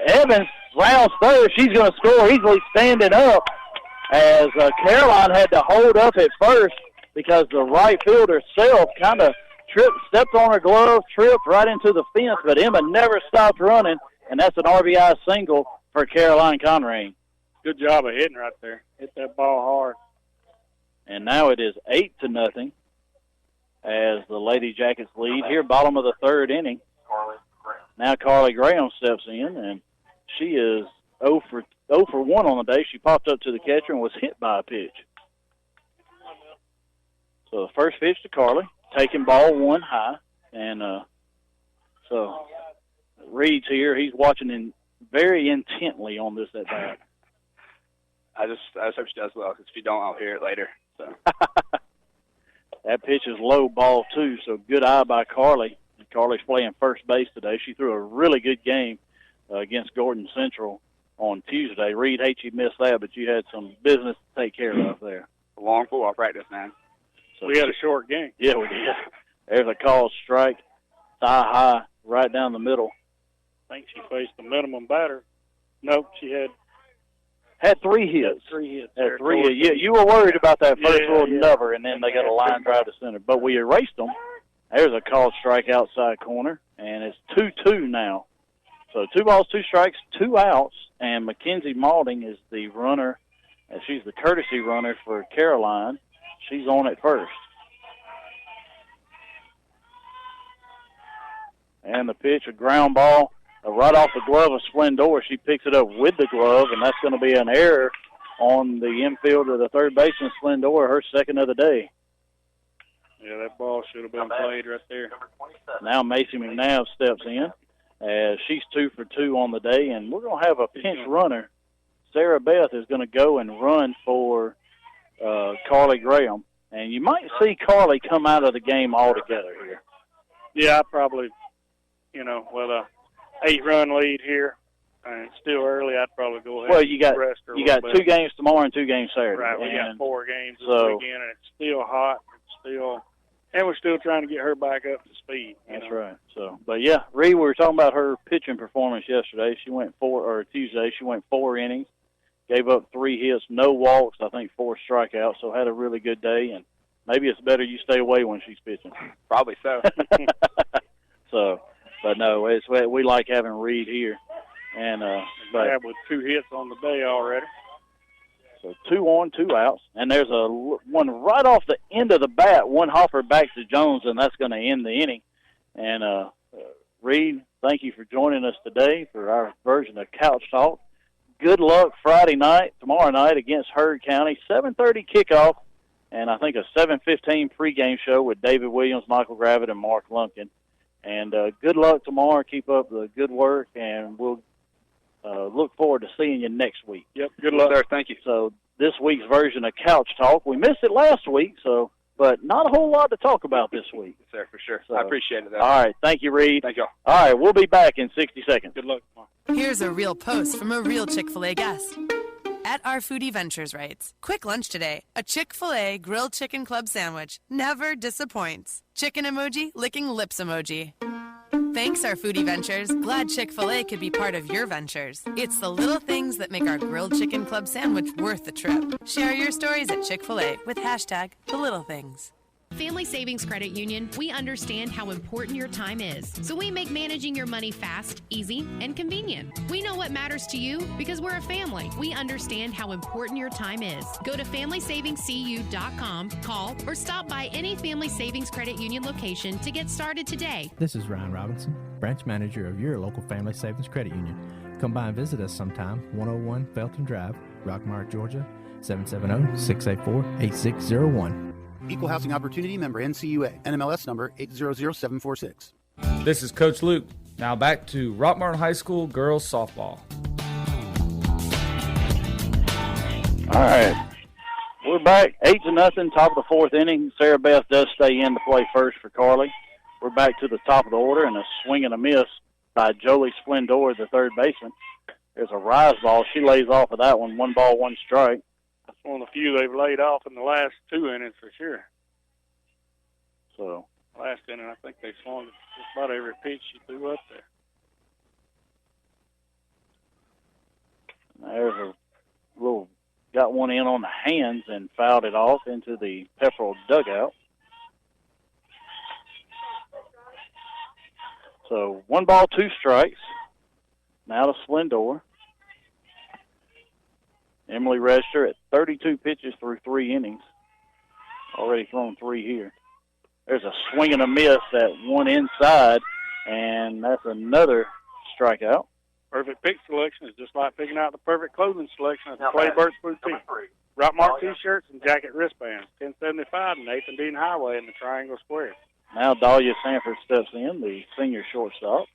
[SPEAKER 2] Evans rounds third. She's going to score easily standing up as Caroline had to hold up at first because the right fielder self kind of stepped on her glove, tripped right into the fence, but Emma never stopped running, and that's an RBI single for Caroline Conrain.
[SPEAKER 3] Good job of hitting right there. Hit that ball hard.
[SPEAKER 2] And now it is 8-0 as the Lady Jackets lead here, bottom of the third inning. Now Carly Graham steps in, and she is 0 for 1 on the day. She popped up to the catcher and was hit by a pitch. So the first pitch to Carly, taking ball one high, and so Reed's here. He's watching very intently on this at bat.
[SPEAKER 17] I just hope she does well, because if you don't, I'll hear it later. So.
[SPEAKER 2] That pitch is low, ball 2, so good eye by Carly. Carly's playing first base today. She threw a really good game against Gordon Central on Tuesday. Reed, hate you missed that, but you had some business to take care of there.
[SPEAKER 17] A long football practice, man.
[SPEAKER 2] So
[SPEAKER 3] we had a short game.
[SPEAKER 2] Yeah, we did. There's a called strike, thigh high, right down the middle.
[SPEAKER 3] I think she faced the minimum batter. Nope, she had
[SPEAKER 2] 3 hits.
[SPEAKER 3] 3 hits.
[SPEAKER 2] Had 3 hits. Yeah, you were worried about that first little number, and then they got a line drive to center. But we erased them. There's a called strike outside corner, and it's 2-2 now. So 2 balls, 2 strikes, 2 outs, and Mackenzie Maulding is the runner, and she's the courtesy runner for Caroline. She's on at first. And the pitch, a ground ball, right off the glove of Splendor. She picks it up with the glove, and that's going to be an error on the infield of the third baseman, Splendor, her second of the day.
[SPEAKER 3] Yeah, that ball should have been played right there.
[SPEAKER 2] Now Macy McNabb steps in as she's 2 for 2 on the day, and we're going to have a pinch runner. Sarah Beth is going to go and run for Carly Graham, and you might see Carly come out of the game altogether here.
[SPEAKER 3] Yeah, I probably, with a 8-run lead here, and it's still early, I'd probably go ahead.
[SPEAKER 2] Well, you got
[SPEAKER 3] rest her
[SPEAKER 2] 2 games tomorrow and 2 games Saturday.
[SPEAKER 3] Right, we got 4 games this weekend, and it's still hot. And we're still trying to get her back up to speed.
[SPEAKER 2] That's right. So, but yeah, Reed, we were talking about her pitching performance yesterday. She went Tuesday. She went 4 innings, gave up 3 hits, no walks. I think 4 strikeouts. So had a really good day. And maybe it's better you stay away when she's pitching.
[SPEAKER 17] Probably so.
[SPEAKER 2] So, but no, we like having Reed here. And but
[SPEAKER 3] with 2 hits on the day already.
[SPEAKER 2] So 2 on, 2 outs, and there's one right off the end of the bat, one hopper back to Jones, and that's going to end the inning. And Reed, thank you for joining us today for our version of Couch Talk. Good luck tomorrow night against Herd County, 7:30 kickoff, and I think a 7:15 pregame show with David Williams, Michael Gravitt, and Mark Lumpkin. And good luck tomorrow. Keep up the good work, and we'll look forward to seeing you next week.
[SPEAKER 3] Yep, good luck.
[SPEAKER 17] Sir, thank you.
[SPEAKER 2] So this week's version of Couch Talk, we missed it last week, but not a whole lot to talk about this week.
[SPEAKER 17] Yes, sir, for sure.
[SPEAKER 2] So,
[SPEAKER 17] I appreciate it, though.
[SPEAKER 2] All right, thank you, Reed.
[SPEAKER 17] Thank you.
[SPEAKER 2] All right, we'll be back in 60 seconds.
[SPEAKER 3] Good luck.
[SPEAKER 15] Here's a real post from a real Chick-fil-A guest. At Our Foodie Ventures writes, quick lunch today. A Chick-fil-A grilled chicken club sandwich never disappoints. Chicken emoji, licking lips emoji. Thanks, Our Foodie Ventures. Glad Chick-fil-A could be part of your ventures. It's the little things that make our grilled chicken club sandwich worth the trip. Share your stories at Chick-fil-A with #TheLittleThings.
[SPEAKER 18] Family Savings Credit Union, we understand how important your time is. So we make managing your money fast, easy, and convenient. We know what matters to you because we're a family. We understand how important your time is. Go to FamilySavingsCU.com, call, or stop by any Family Savings Credit Union location to get started today.
[SPEAKER 19] This is Ryan Robinson, branch manager of your local Family Savings Credit Union. Come by and visit us sometime, 101 Felton Drive, Rockmart, Georgia, 770-684-8601.
[SPEAKER 20] Equal Housing Opportunity member NCUA, NMLS number 800746.
[SPEAKER 7] This is Coach Luke. Now back to Rockmart High School girls softball.
[SPEAKER 2] All right. We're back 8-0, top of the fourth inning. Sarah Beth does stay in to play first for Carly. We're back to the top of the order, and a swing and a miss by Jolie Splendor, the third baseman. There's a rise ball. She lays off of that one. 1 ball, 1 strike.
[SPEAKER 3] That's one of the few they've laid off in the last 2 innings for sure.
[SPEAKER 2] So
[SPEAKER 3] last inning, I think they swung just about every pitch she threw up there.
[SPEAKER 2] There's a little, got one in on the hands and fouled it off into the Pepperell dugout. So 1 ball, 2 strikes. Now to Splendor. Emily Register at 32 pitches through 3 innings. Already thrown 3 here. There's a swing and a miss at one inside, and that's another strikeout.
[SPEAKER 3] Perfect pick selection is just like picking out the perfect clothing selection at the Clay Burt's Boutique. Rockmart T-shirts and jacket wristbands, 1075 Nathan Dean Highway in the Triangle Square.
[SPEAKER 2] Now Dahlia Sanford steps in, the senior shortstop.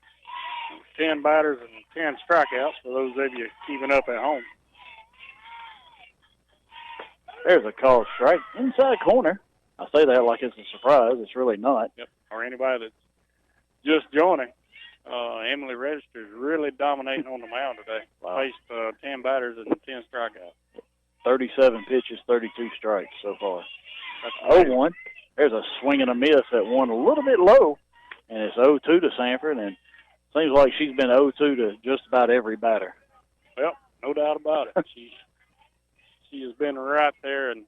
[SPEAKER 3] 10 batters and 10 strikeouts for those of you keeping up at home.
[SPEAKER 2] There's a called strike inside corner. I say that like it's a surprise. It's really not.
[SPEAKER 3] Yep. Or anybody that's just joining. Emily Register is really dominating on the mound today.
[SPEAKER 2] Wow.
[SPEAKER 3] Faced 10 batters and 10 strikeouts.
[SPEAKER 2] 37 pitches, 32 strikes so far. 0-1. There's a swing and a miss at one a little bit low, and it's 0-2 to Sanford, and seems like she's been 0-2 to just about every batter.
[SPEAKER 3] Well, no doubt about it. She has been right there, and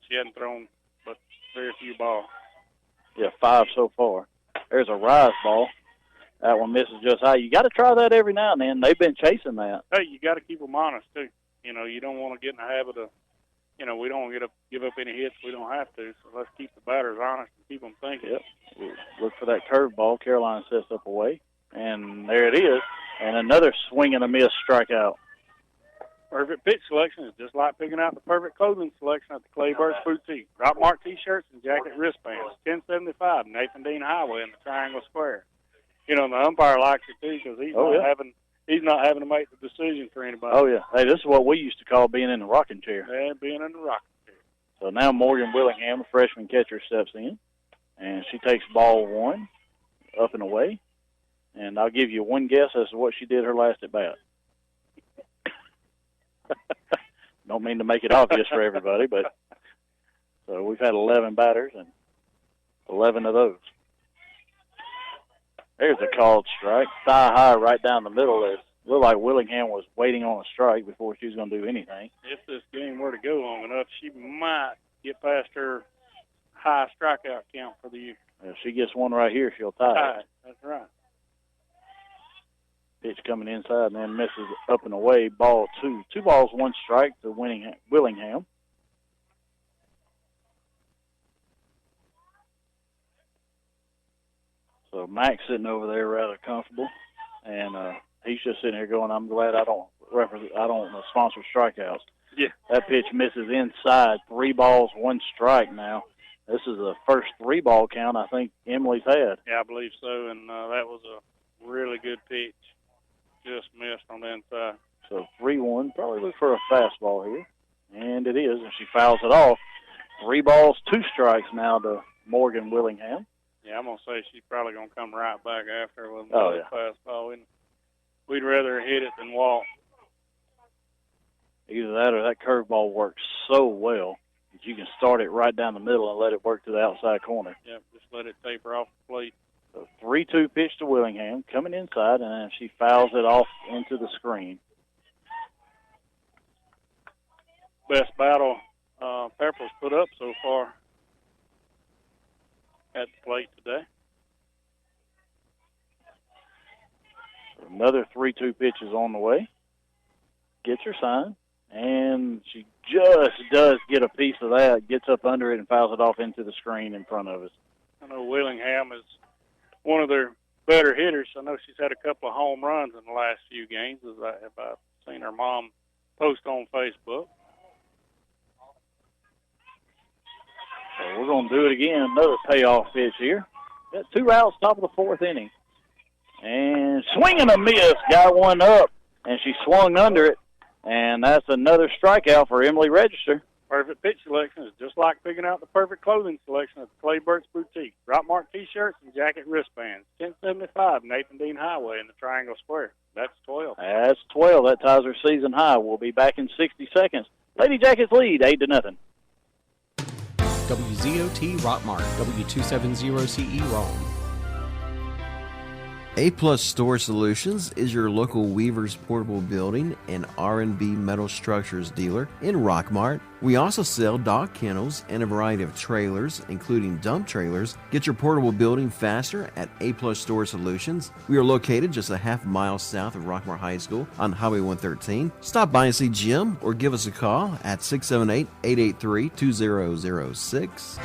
[SPEAKER 3] she hasn't thrown but very few balls.
[SPEAKER 2] Yeah, 5 so far. There's a rise ball. That one misses just high. You got to try that every now and then. They've been chasing that.
[SPEAKER 3] Hey, you got to keep them honest, too. You don't want to get in the habit of, we don't want to give up any hits we don't have to, so let's keep the batters honest and keep them thinking.
[SPEAKER 2] Yep. Look for that curve ball. Caroline sets up away, and there it is. And another swing and a miss strikeout.
[SPEAKER 3] Perfect pitch selection is just like picking out the perfect clothing selection at the Clay Burt's Boutique. Rockmart T-shirts and jacket wristbands, 1075 Nathan Dean Highway in the Triangle Square. The umpire likes it, too, because he's not having to make the decision for anybody.
[SPEAKER 2] Oh, yeah. Hey, this is what we used to call being in the rocking chair.
[SPEAKER 3] Yeah, being in the rocking chair.
[SPEAKER 2] So now Morgan Willingham, a freshman catcher, steps in, and she takes ball 1 up and away. And I'll give you one guess as to what she did her last at-bat. Don't mean to make it obvious for everybody, but so we've had 11 batters and 11 of those. There's a called strike. Thigh high right down the middle. It looked like Willingham was waiting on a strike before she was going to do anything.
[SPEAKER 3] If this game were to go long enough, she might get past her high strikeout count for the year.
[SPEAKER 2] If she gets one right here, she'll tie it.
[SPEAKER 3] That's right.
[SPEAKER 2] Pitch coming inside and then misses up and away. Ball 2. 2 balls, 1 strike to Willingham. So Max sitting over there rather comfortable, and he's just sitting here going, "I'm glad I don't sponsor strikeouts."
[SPEAKER 3] Yeah.
[SPEAKER 2] That pitch misses inside. 3 balls, 1 strike now. This is the first 3-ball count I think Emily's had.
[SPEAKER 3] Yeah, I believe so, and that was a really good pitch. Just missed on the inside.
[SPEAKER 2] So 3-1. Probably look for a fastball here. And it is, and she fouls it off. 3 balls, 2 strikes now to Morgan Willingham.
[SPEAKER 3] Yeah, I'm going to say she's probably going to come right back after with another fastball. We'd rather hit it than walk.
[SPEAKER 2] Either that or that curveball works so well that you can start it right down the middle and let it work to the outside corner.
[SPEAKER 3] Yeah, just let it taper off the plate.
[SPEAKER 2] So 3-2 pitch to Willingham, coming inside, and she fouls it off into the screen.
[SPEAKER 3] Best battle Pepperell's put up so far at the plate today.
[SPEAKER 2] Another 3-2 pitch is on the way. Gets her sign, and she just does get a piece of that, gets up under it and fouls it off into the screen in front of us.
[SPEAKER 3] I know Willingham is one of their better hitters. I know she's had a couple of home runs in the last few games, as I've seen her mom post on Facebook.
[SPEAKER 2] So we're going to do it again. Another payoff pitch here. Got 2 outs, top of the 4th inning. And swing and a miss. Got one up, and she swung under it. And that's another strikeout for Emily Register.
[SPEAKER 3] Perfect pitch selection is just like picking out the perfect clothing selection at the Clay Burt's Boutique. Rockmart T-shirts and jacket wristbands. 1075 Nathan Dean Highway in the Triangle Square. That's 12.
[SPEAKER 2] That's 12. That ties her season high. We'll be back in 60 seconds. Lady Jackets lead 8-0.
[SPEAKER 21] WZOT Rockmart, W270CE Rome.
[SPEAKER 22] A-Plus Store Solutions is your local Weaver's Portable Building and R&B Metal Structures dealer in Rockmart. We also sell dog kennels and a variety of trailers, including dump trailers. Get your portable building faster at A-Plus Store Solutions. We are located just a half mile south of Rockmart High School on Highway 113. Stop by and see Jim or give us a call at 678-883-2006.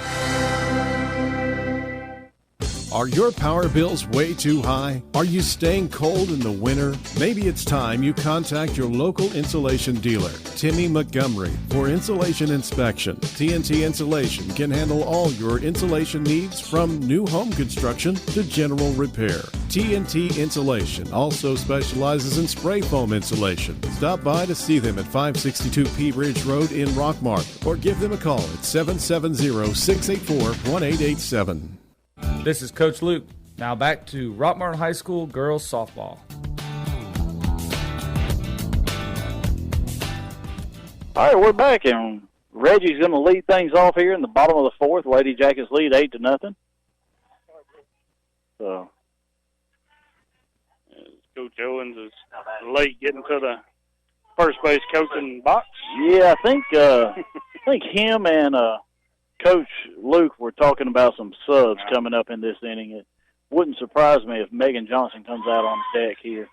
[SPEAKER 6] Are your power bills way too high? Are you staying cold in the winter? Maybe it's time you contact your local insulation dealer, Timmy Montgomery, for insulation inspection. TNT Insulation can handle all your insulation needs from new home construction to general repair. TNT Insulation also specializes in spray foam insulation. Stop by to see them at 562 Pea Ridge Road in Rockmart or give them a call at 770-684-1887.
[SPEAKER 7] This is Coach Luke. Now back to Rockmart High School girls softball.
[SPEAKER 2] All right, we're back, and Reggie's going to lead things off here in the bottom of the fourth. Lady Jackets lead 8-0. So,
[SPEAKER 3] Coach Owens is late getting to the first base coaching box.
[SPEAKER 2] yeah, I think him and Coach Luke were talking about some subs coming up in this inning. It wouldn't surprise me if Megan Johnson comes out on deck here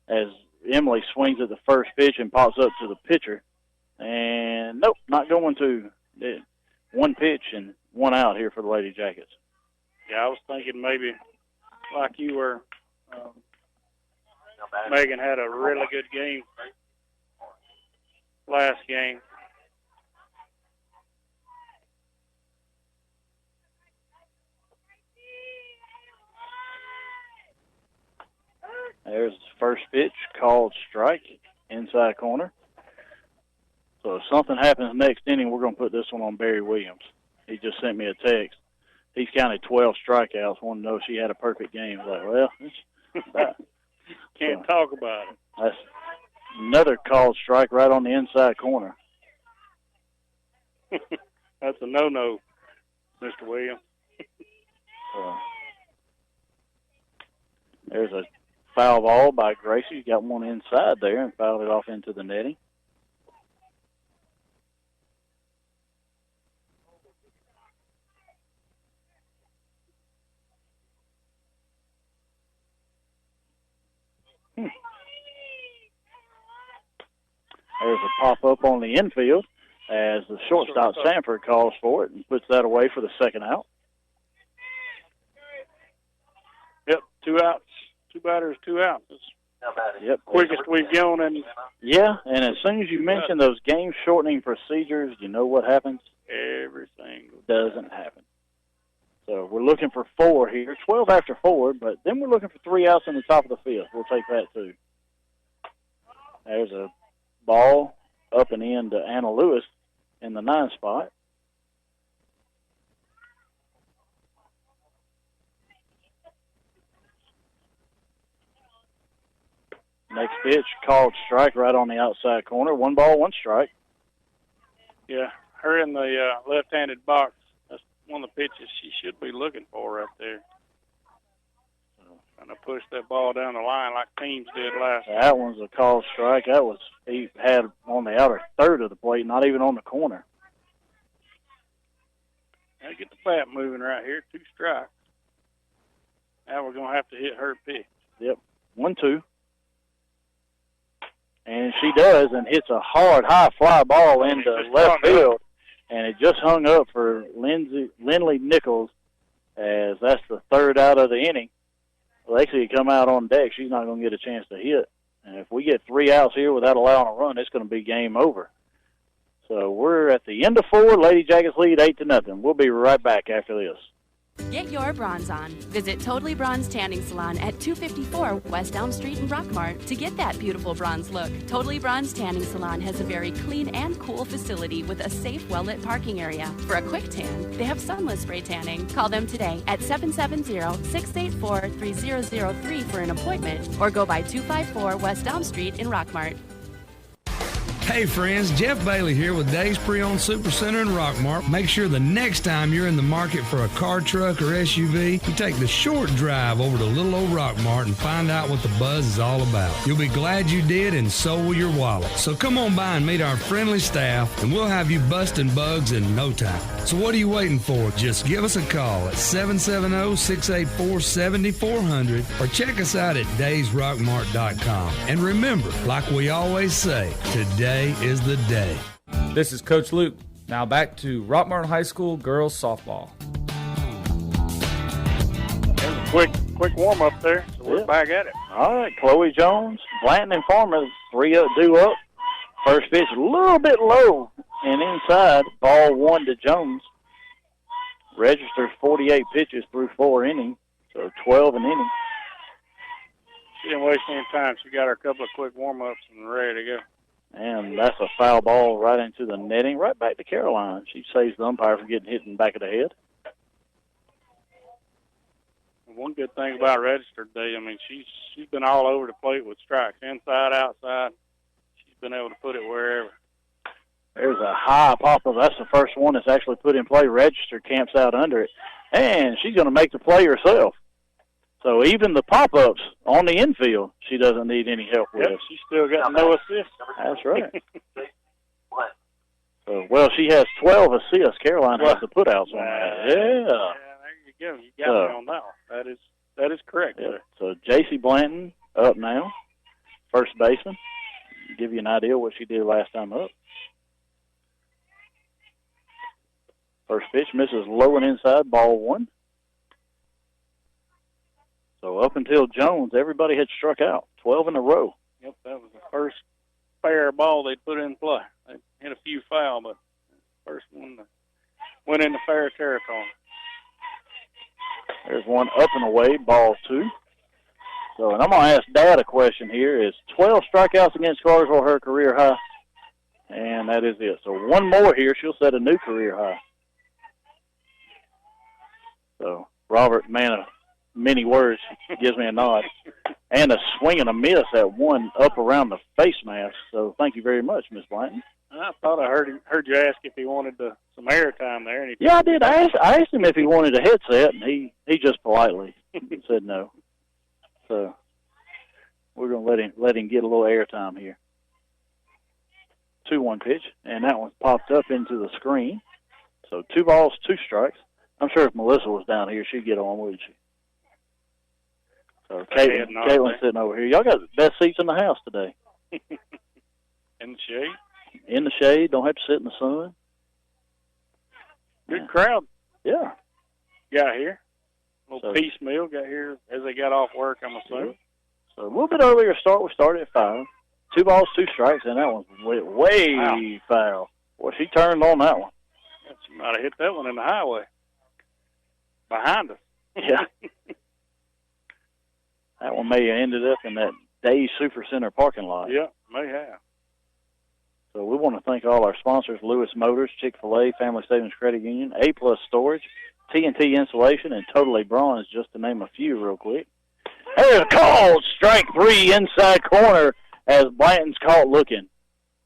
[SPEAKER 2] as Emily swings at the first pitch and pops up to the pitcher. And nope, not going to. One pitch and one out here for the Lady Jackets.
[SPEAKER 3] Yeah, I was thinking maybe like you were. Megan had a really good game last game.
[SPEAKER 2] There's the first pitch, called strike, inside corner. So if something happens next inning, we're going to put this one on Barry Williams. He just sent me a text. He's counted 12 strikeouts, wanted to know if she had a perfect game. I was like, well,
[SPEAKER 3] can't talk about it.
[SPEAKER 2] That's another called strike right on the inside corner.
[SPEAKER 3] That's a no-no, Mr. Williams.
[SPEAKER 2] There's a foul ball by Gracie. Got one inside there and fouled it off into the netting. There's a pop-up on the infield as the shortstop Sanford calls for it and puts that away for the second out.
[SPEAKER 3] Yep, 2 outs. 2 batters, 2 outs.
[SPEAKER 2] Yep.
[SPEAKER 3] Quickest we've gone. And
[SPEAKER 2] yeah, and as soon as you mention those game-shortening procedures, you know what happens?
[SPEAKER 3] Everything
[SPEAKER 2] doesn't happen. So we're looking for 4 here, 12 after 4, but then we're looking for 3 outs in the top of the field. We'll take that too. There's a ball up and in to Anna Lewis in the 9 spot. Next pitch, called strike right on the outside corner. 1 ball, 1 strike.
[SPEAKER 3] Yeah, her in the left-handed box. That's one of the pitches she should be looking for right there. Trying to push that ball down the line like teams did last time.
[SPEAKER 2] That one's a called strike. That was, he had on the outer third of the plate, not even on the corner.
[SPEAKER 3] Now get the bat moving right here. 2 strikes. Now we're going to have to hit her pitch.
[SPEAKER 2] Yep, 1-2. And she does, and hits a hard, high fly ball into left field. And it just hung up for Lindley Nichols, as that's the 3rd out of the inning. Lexi come out on deck. She's not going to get a chance to hit. And if we get 3 outs here without allowing a run, it's going to be game over. So we're at the end of 4. Lady Jackets lead 8-0. We'll be right back after this.
[SPEAKER 5] Get your bronze on. Visit Totally Bronze Tanning Salon at 254 West Elm Street in Rockmart to get that beautiful bronze look. Totally Bronze Tanning Salon has a very clean and cool facility with a safe, well-lit parking area. For a quick tan, they have sunless spray tanning. Call them today at 770-684-3003 for an appointment or go by 254 West Elm Street in Rockmart.
[SPEAKER 9] Hey friends, Jeff Bailey here with Dave's Pre-Owned Super Center in Rockmart. Make sure the next time you're in the market for a car, truck, or SUV, you take the short drive over to little old Rockmart and find out what the buzz is all about. You'll be glad you did, and so will your wallet. So come on by and meet our friendly staff, and we'll have you busting bugs in no time. So what are you waiting for? Just give us a call at 770-684-7400 or check us out at daysrockmart.com. And remember, like we always say, today is the day.
[SPEAKER 7] This is Coach Luke. Now back to Rockmart High School girls softball.
[SPEAKER 3] There's a quick warm-up there, so we're back at it.
[SPEAKER 2] All right, Chloe Jones, Blanton and Farmer, 3 up, due up. First pitch a little bit low and inside. Ball 1 to Jones. Registers 48 pitches through 4 innings, so 12 an inning.
[SPEAKER 3] She didn't waste any time. She got her couple of quick warm-ups and ready to go.
[SPEAKER 2] And that's a foul ball right into the netting, right back to Caroline. She saves the umpire from getting hit in the back of the head.
[SPEAKER 3] One good thing about Register today, I mean, she's been all over the plate with strikes, inside, outside. She's been able to put it wherever.
[SPEAKER 2] There's a high pop-up. That's the first one that's actually put in play. Register camps out under it. And she's going to make the play herself. So even the pop-ups on the infield, she doesn't need any help with.
[SPEAKER 3] Yep, she's still got no assist.
[SPEAKER 2] That's right. So, well, she has 12 assists. Caroline has the put-outs on that. Yeah.
[SPEAKER 3] There you go. You got me on that one. That is correct.
[SPEAKER 2] Yeah. So J.C. Blanton up now, first baseman. Give you an idea what she did last time up. First pitch misses low and inside, ball 1. So up until Jones, everybody had struck out, 12 in a row.
[SPEAKER 3] Yep, that was the first fair ball they put in play. They hit a few foul, but the first one went into fair territory.
[SPEAKER 2] There's one up and away, ball 2. So, and I'm going to ask Dad a question here. Is 12 strikeouts against Clarksville her career high? And that is it. So one more here, she'll set a new career high. So Robert, man of many words, gives me a nod. And a swing and a miss at one up around the face mask. So thank you very much, Miss Blanton.
[SPEAKER 3] I thought I heard you ask if he wanted some air time there. And
[SPEAKER 2] I did. I asked him if he wanted a headset, and he just politely said no. So we're going to let him get a little air time here. 2-1 pitch, and that one popped up into the screen. So 2 balls, 2 strikes. I'm sure if Melissa was down here, she'd get on, wouldn't she? So Caitlin's sitting over here. Y'all got the best seats in the house today.
[SPEAKER 3] In the shade?
[SPEAKER 2] In the shade. Don't have to sit in the sun.
[SPEAKER 3] Good crowd.
[SPEAKER 2] Yeah.
[SPEAKER 3] Got here. A little piecemeal. Got here as they got off work, I'm assuming.
[SPEAKER 2] So a little bit earlier start. We started at 5. 2 balls, 2 strikes, and that one went way foul. Well, she turned on that one.
[SPEAKER 3] Yeah, she might have hit that one in the highway. Behind us.
[SPEAKER 2] Yeah. That one may have ended up in that Days Super Center parking lot.
[SPEAKER 3] Yeah, may have.
[SPEAKER 2] So we want to thank all our sponsors, Lewis Motors, Chick-fil-A, Family Savings Credit Union, A-Plus Storage, T&T Insulation, and Totally Bronze, just to name a few real quick. There's a call, strike 3, inside corner, as Blanton's caught looking.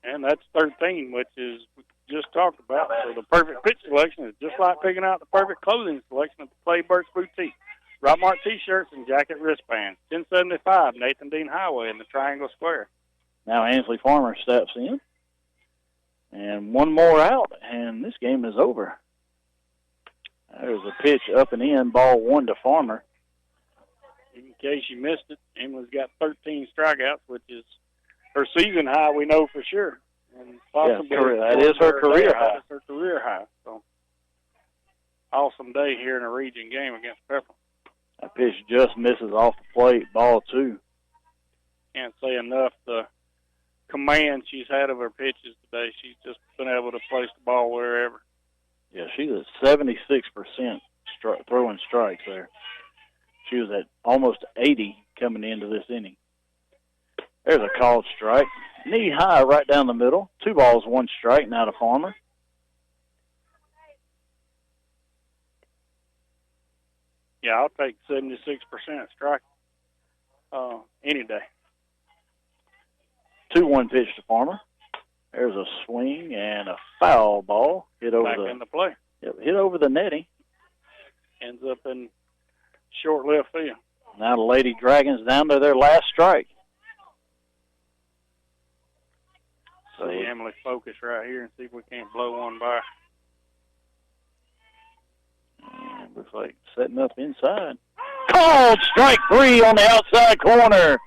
[SPEAKER 3] And that's 13, which is we just talked about. So the perfect pitch selection is just like picking out the perfect clothing selection at the Clay Burks Boutique. Rockmart T-shirts and jacket wristbands. 1075 Nathan Dean Highway in the Triangle Square.
[SPEAKER 2] Now Ansley Farmer steps in. And one more out, and this game is over. There's a pitch up and in, ball 1 to Farmer.
[SPEAKER 3] In case you missed it, Emily's got 13 strikeouts, which is her season high, we know for sure. And possibly
[SPEAKER 2] that is her career high.
[SPEAKER 3] That's her career high. So, awesome day here in a region game against Pepperell.
[SPEAKER 2] That pitch just misses off the plate, ball 2.
[SPEAKER 3] Can't say enough the command she's had of her pitches today. She's just been able to place the ball wherever.
[SPEAKER 2] Yeah, she's at 76% throwing strikes there. She was at almost 80 coming into this inning. There's a called strike. Knee high right down the middle. 2 balls, 1 strike, now to Farmer.
[SPEAKER 3] Yeah, I'll take 76% strike any day.
[SPEAKER 2] 2-1 pitch to Farmer. There's a swing and a foul ball. Hit over
[SPEAKER 3] Back into play.
[SPEAKER 2] Yep, hit over the netting.
[SPEAKER 3] Ends up in short left field.
[SPEAKER 2] Now the Lady Dragons down to their last strike.
[SPEAKER 3] So Emily focus right here and see if we can't blow one by.
[SPEAKER 2] Looks like setting up inside. Called strike 3 on the outside corner.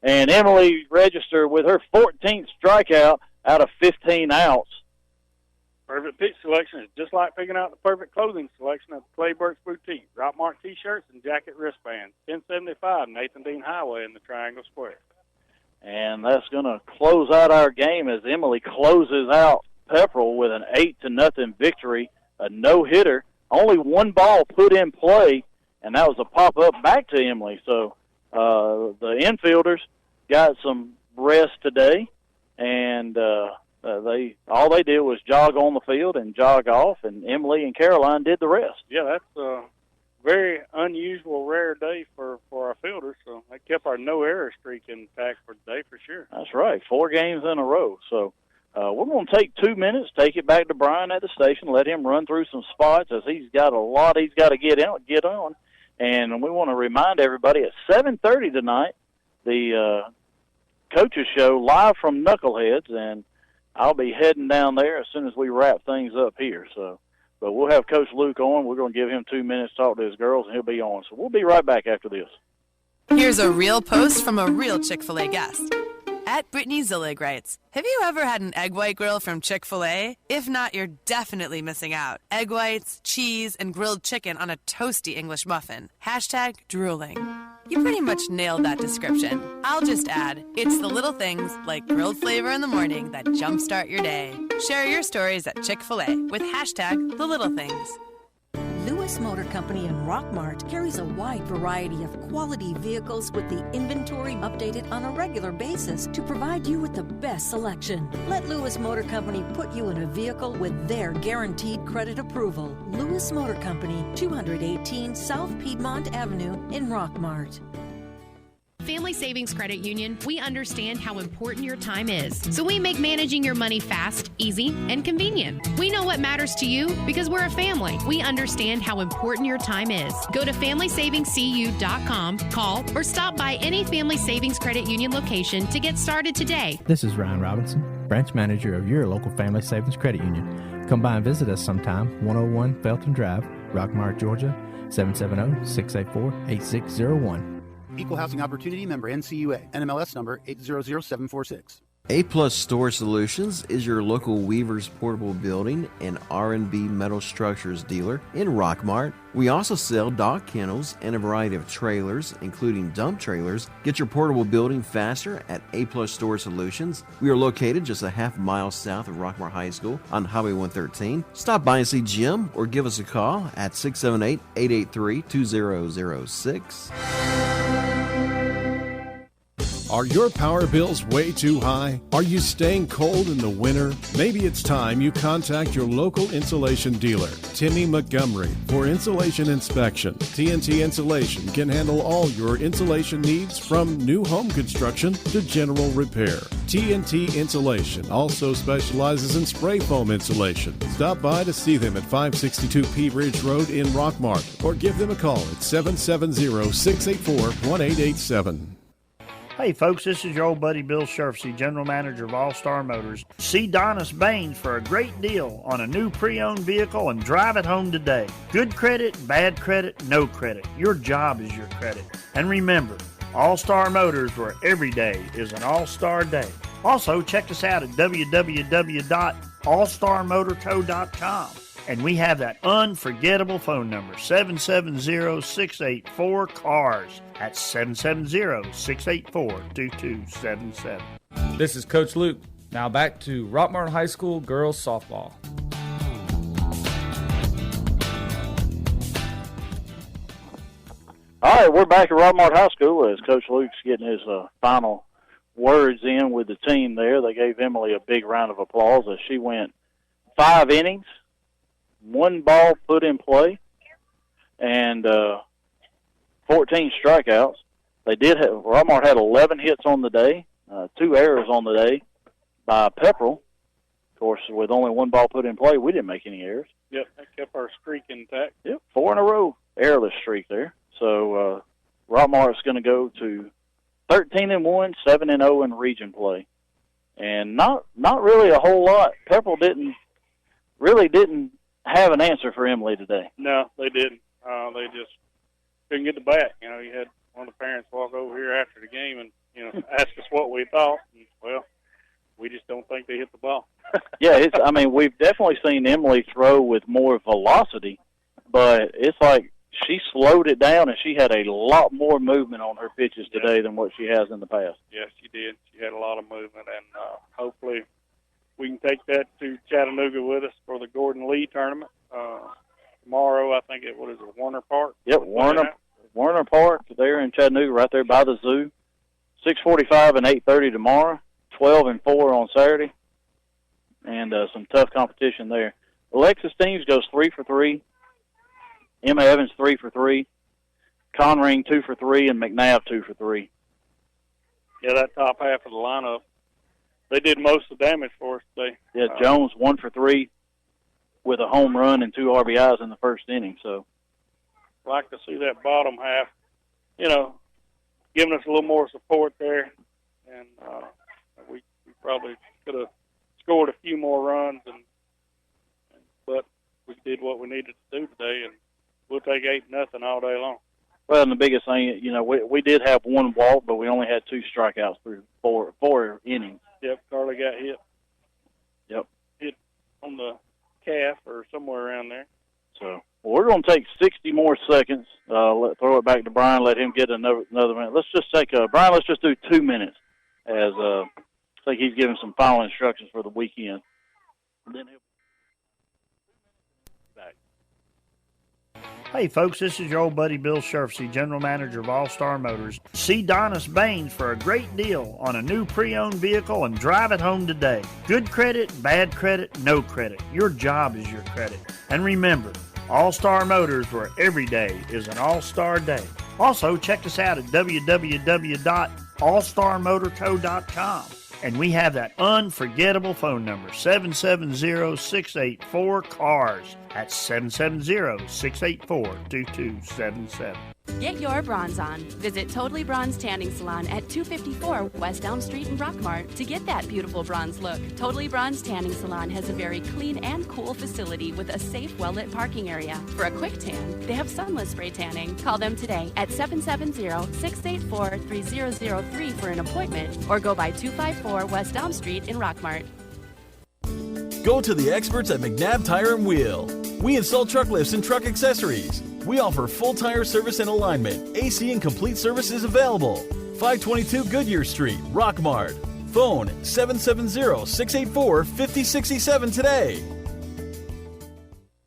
[SPEAKER 2] And Emily registered with her 14th strikeout out of 15 outs.
[SPEAKER 3] Perfect pitch selection is just like picking out the perfect clothing selection at the Clayburgh's Boutique. Rockmart T-shirts and jacket wristbands. 1075 Nathan Dean Highway in the Triangle Square.
[SPEAKER 2] And that's going to close out our game as Emily closes out Pepperell with an 8-0 victory, a no-hitter. Only 1 ball put in play, and that was a pop-up back to Emily. So the infielders got some rest today, and all they did was jog on the field and jog off, and Emily and Caroline did the rest.
[SPEAKER 3] Yeah, that's a very unusual, rare day for our fielders, so that kept our no-error streak intact for today for sure.
[SPEAKER 2] That's right, 4 games in a row. So we're going to take 2 minutes, take it back to Brian at the station, let him run through some spots as he's got a lot he's got to get on. And we want to remind everybody at 7:30 tonight, the coaches show live from Knuckleheads, and I'll be heading down there as soon as we wrap things up here. So, but we'll have Coach Luke on. We're going to give him 2 minutes to talk to his girls, and he'll be on. So we'll be right back after this.
[SPEAKER 15] Here's a real post from a real Chick-fil-A guest. At Brittany Zillig writes, have you ever had an egg white grill from Chick-fil-A? If not, you're definitely missing out. Egg whites, cheese, and grilled chicken on a toasty English muffin. Hashtag drooling. You pretty much nailed that description. I'll just add, it's the little things like grilled flavor in the morning that jumpstart your day. Share your stories at Chick-fil-A with hashtag the little things.
[SPEAKER 16] Lewis Motor Company in Rockmart carries a wide variety of quality vehicles with the inventory updated on a regular basis to provide you with the best selection. Let Lewis Motor Company put you in a vehicle with their guaranteed credit approval. Lewis Motor Company, 218 South Piedmont Avenue in Rockmart.
[SPEAKER 18] Family Savings Credit Union, we understand how important your time is. So we make managing your money fast, easy, and convenient. We know what matters to you because we're a family. We understand how important your time is. Go to FamilySavingsCU.com, call, or stop by any Family Savings Credit Union location to get started today.
[SPEAKER 19] This is Ryan Robinson, branch manager of your local Family Savings Credit Union. Come by and visit us sometime, 101 Felton Drive, Rockmart, Georgia, 770-684-8601.
[SPEAKER 20] Equal Housing Opportunity, member NCUA, NMLS number 800746.
[SPEAKER 22] A-Plus Storage Solutions is your local Weaver's Portable Building and R&B Metal Structures dealer in Rockmart. We also sell dock kennels and a variety of trailers, including dump trailers. Get your portable building faster at A-Plus Storage Solutions. We are located just a half mile south of Rockmart High School on Highway 113. Stop by and see Jim or give us a call at 678-883-2006.
[SPEAKER 6] Are your power bills way too high? Are you staying cold in the winter? Maybe it's time you contact your local insulation dealer, Timmy Montgomery, for insulation inspection. TNT Insulation can handle all your insulation needs from new home construction to general repair. TNT Insulation also specializes in spray foam insulation. Stop by to see them at 562 Pea Ridge Road in Rockmart or give them a call at 770-684-1887.
[SPEAKER 10] Hey folks, this is your old buddy Bill Sherfsey, General Manager of All Star Motors. See Donis Baines for a great deal on a new pre-owned vehicle and drive it home today. Good credit, bad credit, no credit. Your job is your credit. And remember, All Star Motors, where every day is an all-star day. Also, check us out at www.allstarmotorco.com. And we have that unforgettable phone number, 770-684-CARS. That's 770-684-2277.
[SPEAKER 7] This is Coach Luke. Now back to Rockmart High School girls softball.
[SPEAKER 2] All right, we're back at Rockmart High School as Coach Luke's getting his final words in with the team there. They gave Emily a big round of applause as she went 5 innings, 1 ball put in play, and 14 strikeouts. Rockmart had 11 hits on the day, 2 errors on the day by Pepperell. Of course, with only 1 ball put in play, we didn't make any errors.
[SPEAKER 3] Yep, that kept our streak intact.
[SPEAKER 2] Yep, 4 in a row, errorless streak there. So Rockmart's going to go to 13-1, 7-0 in region play, and not really a whole lot. Pepperell didn't have an answer for Emily today.
[SPEAKER 3] No, they didn't. They just couldn't get the bat. You know, you had one of the parents walk over here after the game and ask us what we thought. And, well, we just don't think they hit the ball.
[SPEAKER 2] Yeah, we've definitely seen Emily throw with more velocity, but it's like she slowed it down, and she had a lot more movement on her pitches today than what she has in the past.
[SPEAKER 3] Yes, she did. She had a lot of movement, and hopefully we can take that to Chattanooga with us for the Gordon Lee tournament. Tomorrow, I think what is it, Warner Park?
[SPEAKER 2] Yep, Warner Park there in Chattanooga, right there by the zoo. 6:45 and 8:30 tomorrow, 12 and 4 on Saturday, and some tough competition there. Alexis Teams goes 3 for 3. Emma Evans 3 for 3. Conring 2 for 3, and McNabb 2 for 3.
[SPEAKER 3] Yeah, that top half of the lineup, they did most of the damage for us today.
[SPEAKER 2] Yeah, Jones 1 for 3 with a home run and 2 RBIs in the first inning. So,
[SPEAKER 3] like to see that bottom half, giving us a little more support there, and we probably could have scored a few more runs, but we did what we needed to do today, and we'll take 8-0 all day long.
[SPEAKER 2] Well, and the biggest thing, we did have 1 walk, but we only had 2 strikeouts through four innings.
[SPEAKER 3] Yep, Carly got hit.
[SPEAKER 2] Yep.
[SPEAKER 3] Hit on the calf or somewhere around there.
[SPEAKER 2] So we're going to take 60 more seconds. Throw it back to Brian. Let him get another minute. Let's just take Brian. Let's just do 2 minutes, as I think he's giving some final instructions for the weekend. And then he'll back.
[SPEAKER 10] Hey folks, this is your old buddy Bill Shurfsey, General Manager of All Star Motors. See Donis Baines for a great deal on a new pre-owned vehicle and drive it home today. Good credit, bad credit, no credit. Your job is your credit. And remember, All Star Motors, where every day is an all-star day. Also, check us out at www.allstarmotorco.com. And we have that unforgettable phone number, 770-684-CARS. That's 770-684-2277.
[SPEAKER 5] Get your bronze on. Visit Totally Bronze Tanning Salon at 254 West Elm Street in Rockmart to get that beautiful bronze look. Totally Bronze Tanning Salon has a very clean and cool facility with a safe, well-lit parking area. For a quick tan, they have sunless spray tanning. Call them today at 770-684-3003 for an appointment, or go by 254 West Elm Street in Rockmart.
[SPEAKER 8] Go to the experts at McNabb Tire and Wheel. We install truck lifts and truck accessories. We offer full tire service and alignment. AC and complete service is available. 522 Goodyear Street, Rockmart. Phone 770-684-5067 today.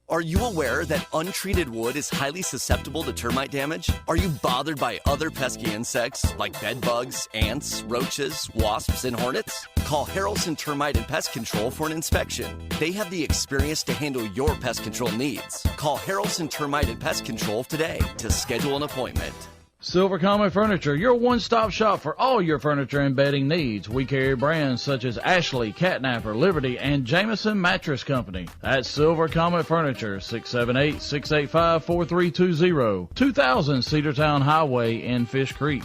[SPEAKER 11] Are you aware that untreated wood is highly susceptible to termite damage? Are you bothered by other pesky insects like bed bugs, ants, roaches, wasps, and hornets? Call Harrelson Termite and Pest Control for an inspection. They have the experience to handle your pest control needs. Call Harrelson Termite and Pest Control today to schedule an appointment.
[SPEAKER 7] Silver Comet Furniture, your one-stop shop for all your furniture and bedding needs. We carry brands such as Ashley, Catnapper, Liberty, and Jameson Mattress Company. That's Silver Comet Furniture, 678-685-4320, 2000 Cedartown Highway in Fish Creek.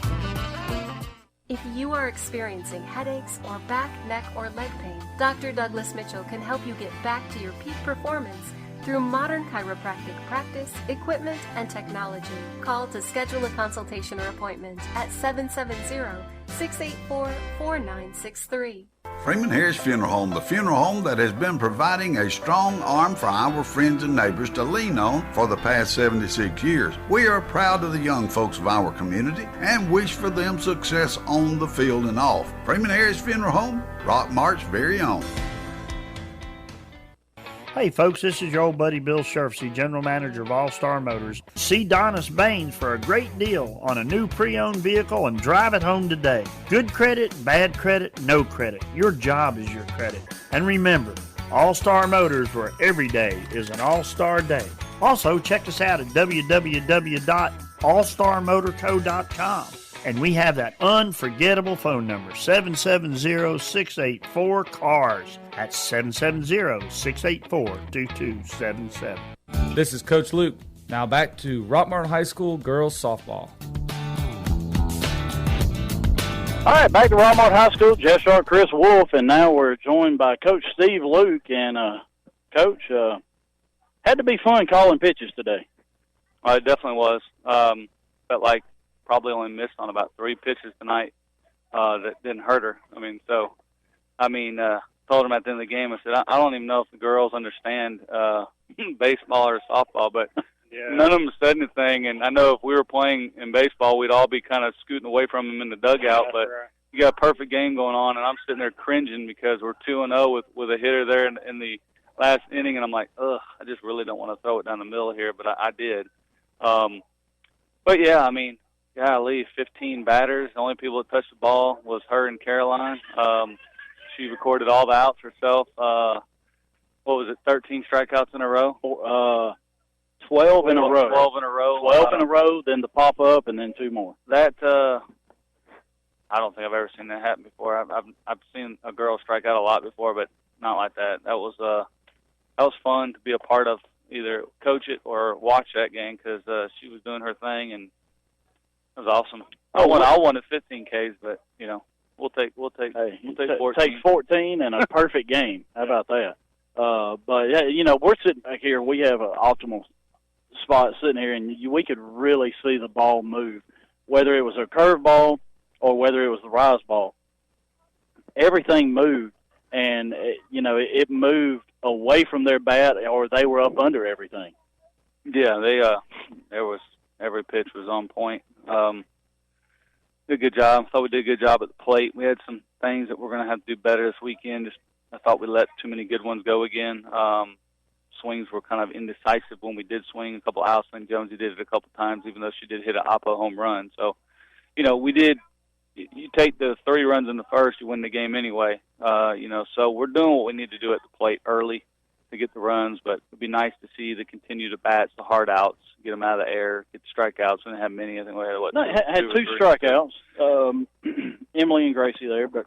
[SPEAKER 12] If you are experiencing headaches or back, neck, or leg pain, Dr. Douglas Mitchell can help you get back to your peak performance through modern chiropractic practice, equipment, and technology. Call to schedule a consultation or appointment at 770-684-4963.
[SPEAKER 23] Freeman Harris Funeral Home, the funeral home that has been providing a strong arm for our friends and neighbors to lean on for the past 76 years. We are proud of the young folks of our community and wish for them success on the field and off. Freeman Harris Funeral Home, Rockmart's very own.
[SPEAKER 10] Hey folks, this is your old buddy Bill Shurfsey, General Manager of All-Star Motors. See Donis Baines for a great deal on a new pre-owned vehicle and drive it home today. Good credit, bad credit, no credit. Your job is your credit. And remember, All-Star Motors, where every day is an all-star day. Also, check us out at www.allstarmotorco.com. And we have that unforgettable phone number, 770-684-CARS. That's 770-684-2277.
[SPEAKER 1] This is Coach Luke. Now back to Rockmart High School girls softball.
[SPEAKER 2] All right, back to Rockmart High School. Jeff Sharp, Chris Wolf, and now we're joined by Coach Steve Luke. And, Coach, had to be fun calling pitches today.
[SPEAKER 13] It definitely was. Felt like probably only missed on about 3 pitches tonight that didn't hurt her. Told them at the end of the game, I said, I don't even know if the girls understand baseball or softball, but none of them said anything. And I know if we were playing in baseball, we'd all be kind of scooting away from them in the dugout. But you got a perfect game going on, and I'm sitting there cringing because we're 2-0 with a hitter there in the last inning, and I'm like, ugh, I just really don't want to throw it down the middle here, but I did. But yeah, golly, 15 batters. The only people that touched the ball was her and Caroline. She recorded all the outs herself. 13 strikeouts in a row?
[SPEAKER 2] 12 in a row.
[SPEAKER 13] 12 in a row.
[SPEAKER 2] 12 in a row, then the pop-up, and then 2 more.
[SPEAKER 13] That, I don't think I've ever seen that happen before. I've seen a girl strike out a lot before, but not like that. That was fun to be a part of, either coach it or watch that game, because she was doing her thing, and it was awesome. I wanted 15 Ks, but we'll take 14.
[SPEAKER 2] Take 14 and a perfect game. How about that? But yeah, we're sitting back here. We have an optimal spot sitting here, and we could really see the ball move, whether it was a curve ball or whether it was the rise ball. Everything moved, and it moved away from their bat, or they were up under everything.
[SPEAKER 13] Yeah, every pitch was on point. Did a good job. Thought we did a good job at the plate. We had some things that we're going to have to do better this weekend. I thought we let too many good ones go again. Swings were kind of indecisive when we did swing. A couple outs. I think Jonesy did it a couple times, even though she did hit an Oppo home run. So, we did. You take the 3 runs in the first, you win the game anyway. So we're doing what we need to do at the plate early to get the runs, but it'd be nice to see the continued bats, the hard outs, get them out of the air, get the strikeouts. We didn't have many. I think we had
[SPEAKER 2] 2 strikeouts. Emily and Gracie there, but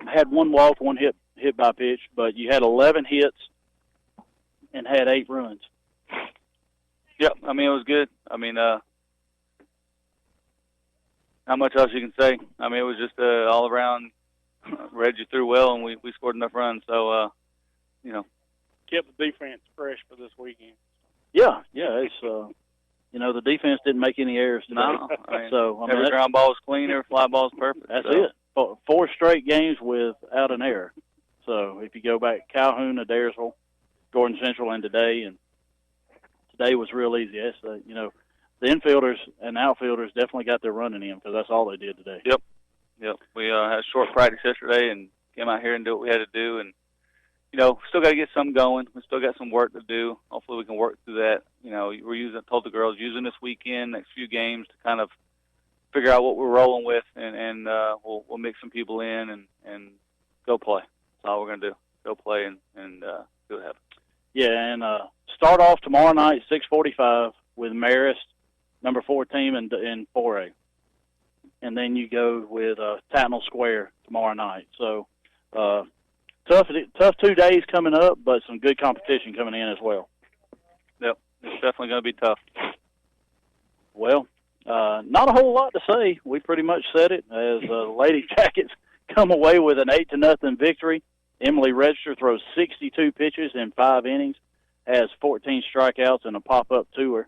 [SPEAKER 2] had 1 walk, 1 hit by pitch. But you had 11 hits and had 8 runs.
[SPEAKER 13] Yep, it was good. Not much else you can say. It was just all around. Read you through well, and we scored enough runs. So,
[SPEAKER 3] kept the defense fresh for this weekend.
[SPEAKER 2] Yeah, it's the defense didn't make any errors today.
[SPEAKER 13] No,
[SPEAKER 2] every
[SPEAKER 13] ground ball was clean, every fly ball was perfect.
[SPEAKER 2] That's it. 4 straight games without an error. So if you go back, Calhoun, Adairsville, Gordon Central, and today was real easy. That's the infielders and outfielders definitely got their running in, because that's all they did today.
[SPEAKER 13] Yep. We had short practice yesterday and came out here and did what we had to do, and still got to get some going. We still got some work to do. Hopefully we can work through that. Told the girls using this weekend, next few games, to kind of figure out what we're rolling with, and we'll mix some people in and go play. That's all we're going to do. Go play and see what happens.
[SPEAKER 2] Yeah, and start off tomorrow night, 6:45, with Marist, number 4 team in 4A. And then you go with Tatnall Square tomorrow night. So tough 2 days coming up, but some good competition coming in as well.
[SPEAKER 13] Yep, it's definitely going to be tough.
[SPEAKER 2] Well, not a whole lot to say. We pretty much said it, as the Lady Jackets come away with an 8-0 victory. Emily Register throws 62 pitches in 5 innings, has 14 strikeouts and a pop-up to her,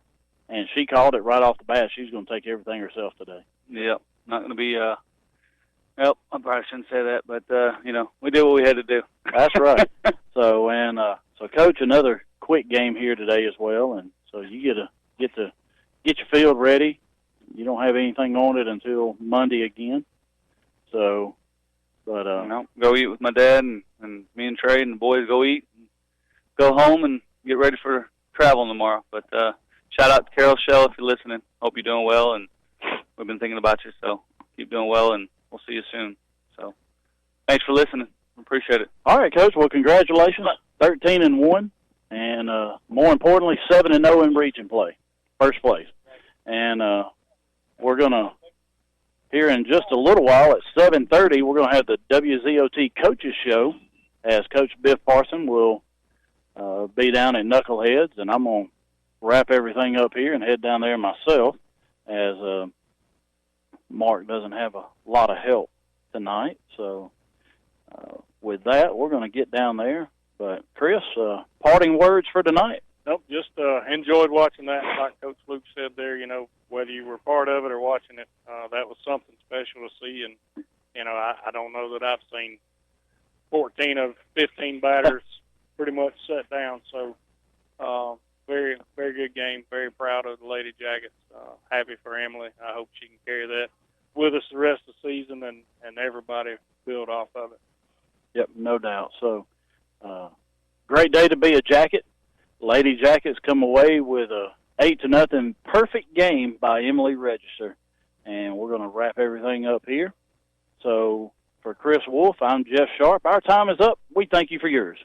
[SPEAKER 2] and she called it right off the bat. She's going to take everything herself today.
[SPEAKER 13] Yep, not going to be I probably shouldn't say that, but we did what we had to do.
[SPEAKER 2] That's right. So Coach, another quick game here today as well, and so you get your field ready. You don't have anything on it until Monday again. So, but
[SPEAKER 13] go eat with my dad, and me and Trey and the boys go eat, go home and get ready for travel tomorrow. But shout out to Carol Shell if you're listening. Hope you're doing well, and we've been thinking about you. So keep doing well, and we'll see you soon. So thanks for listening. Appreciate it.
[SPEAKER 2] All right, Coach. Well, congratulations, 13-1, and more importantly, 7-0 in region play, first place. And we're gonna here in just a little while at 7:30. We're gonna have the WZOT Coaches Show, as Coach Biff Parson will be down at Knuckleheads, and I'm gonna wrap everything up here and head down there myself, as Mark doesn't have a lot of help tonight. So with that, we're going to get down there. But, Chris, parting words for tonight?
[SPEAKER 3] Nope, just enjoyed watching that. Like Coach Luke said there, you know, whether you were part of it or watching it, that was something special to see. And, you know, I don't know that I've seen 14 of 15 batters pretty much set down. So, very, very good game. Very proud of the Lady Jackets. Happy for Emily. I hope she can carry that with us the rest of the season and everybody build off of it.
[SPEAKER 2] Yep, no doubt. So, great day to be a Jacket. Lady Jackets come away with a 8-0 perfect game by Emily Register. And we're going to wrap everything up here. So, for Chris Wolf, I'm Jeff Sharp. Our time is up. We thank you for yours.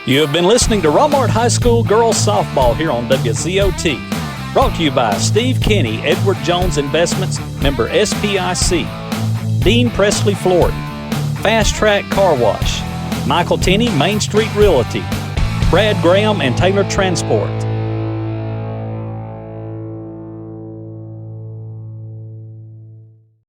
[SPEAKER 4] You have been listening to Rockmart High School Girls Softball here on WZOT. Brought to you by Steve Kenny, Edward Jones Investments, member SPIC, Dean Presley Florida, Fast Track Car Wash, Michael Tenney, Main Street Realty, Brad Graham and Taylor Transport,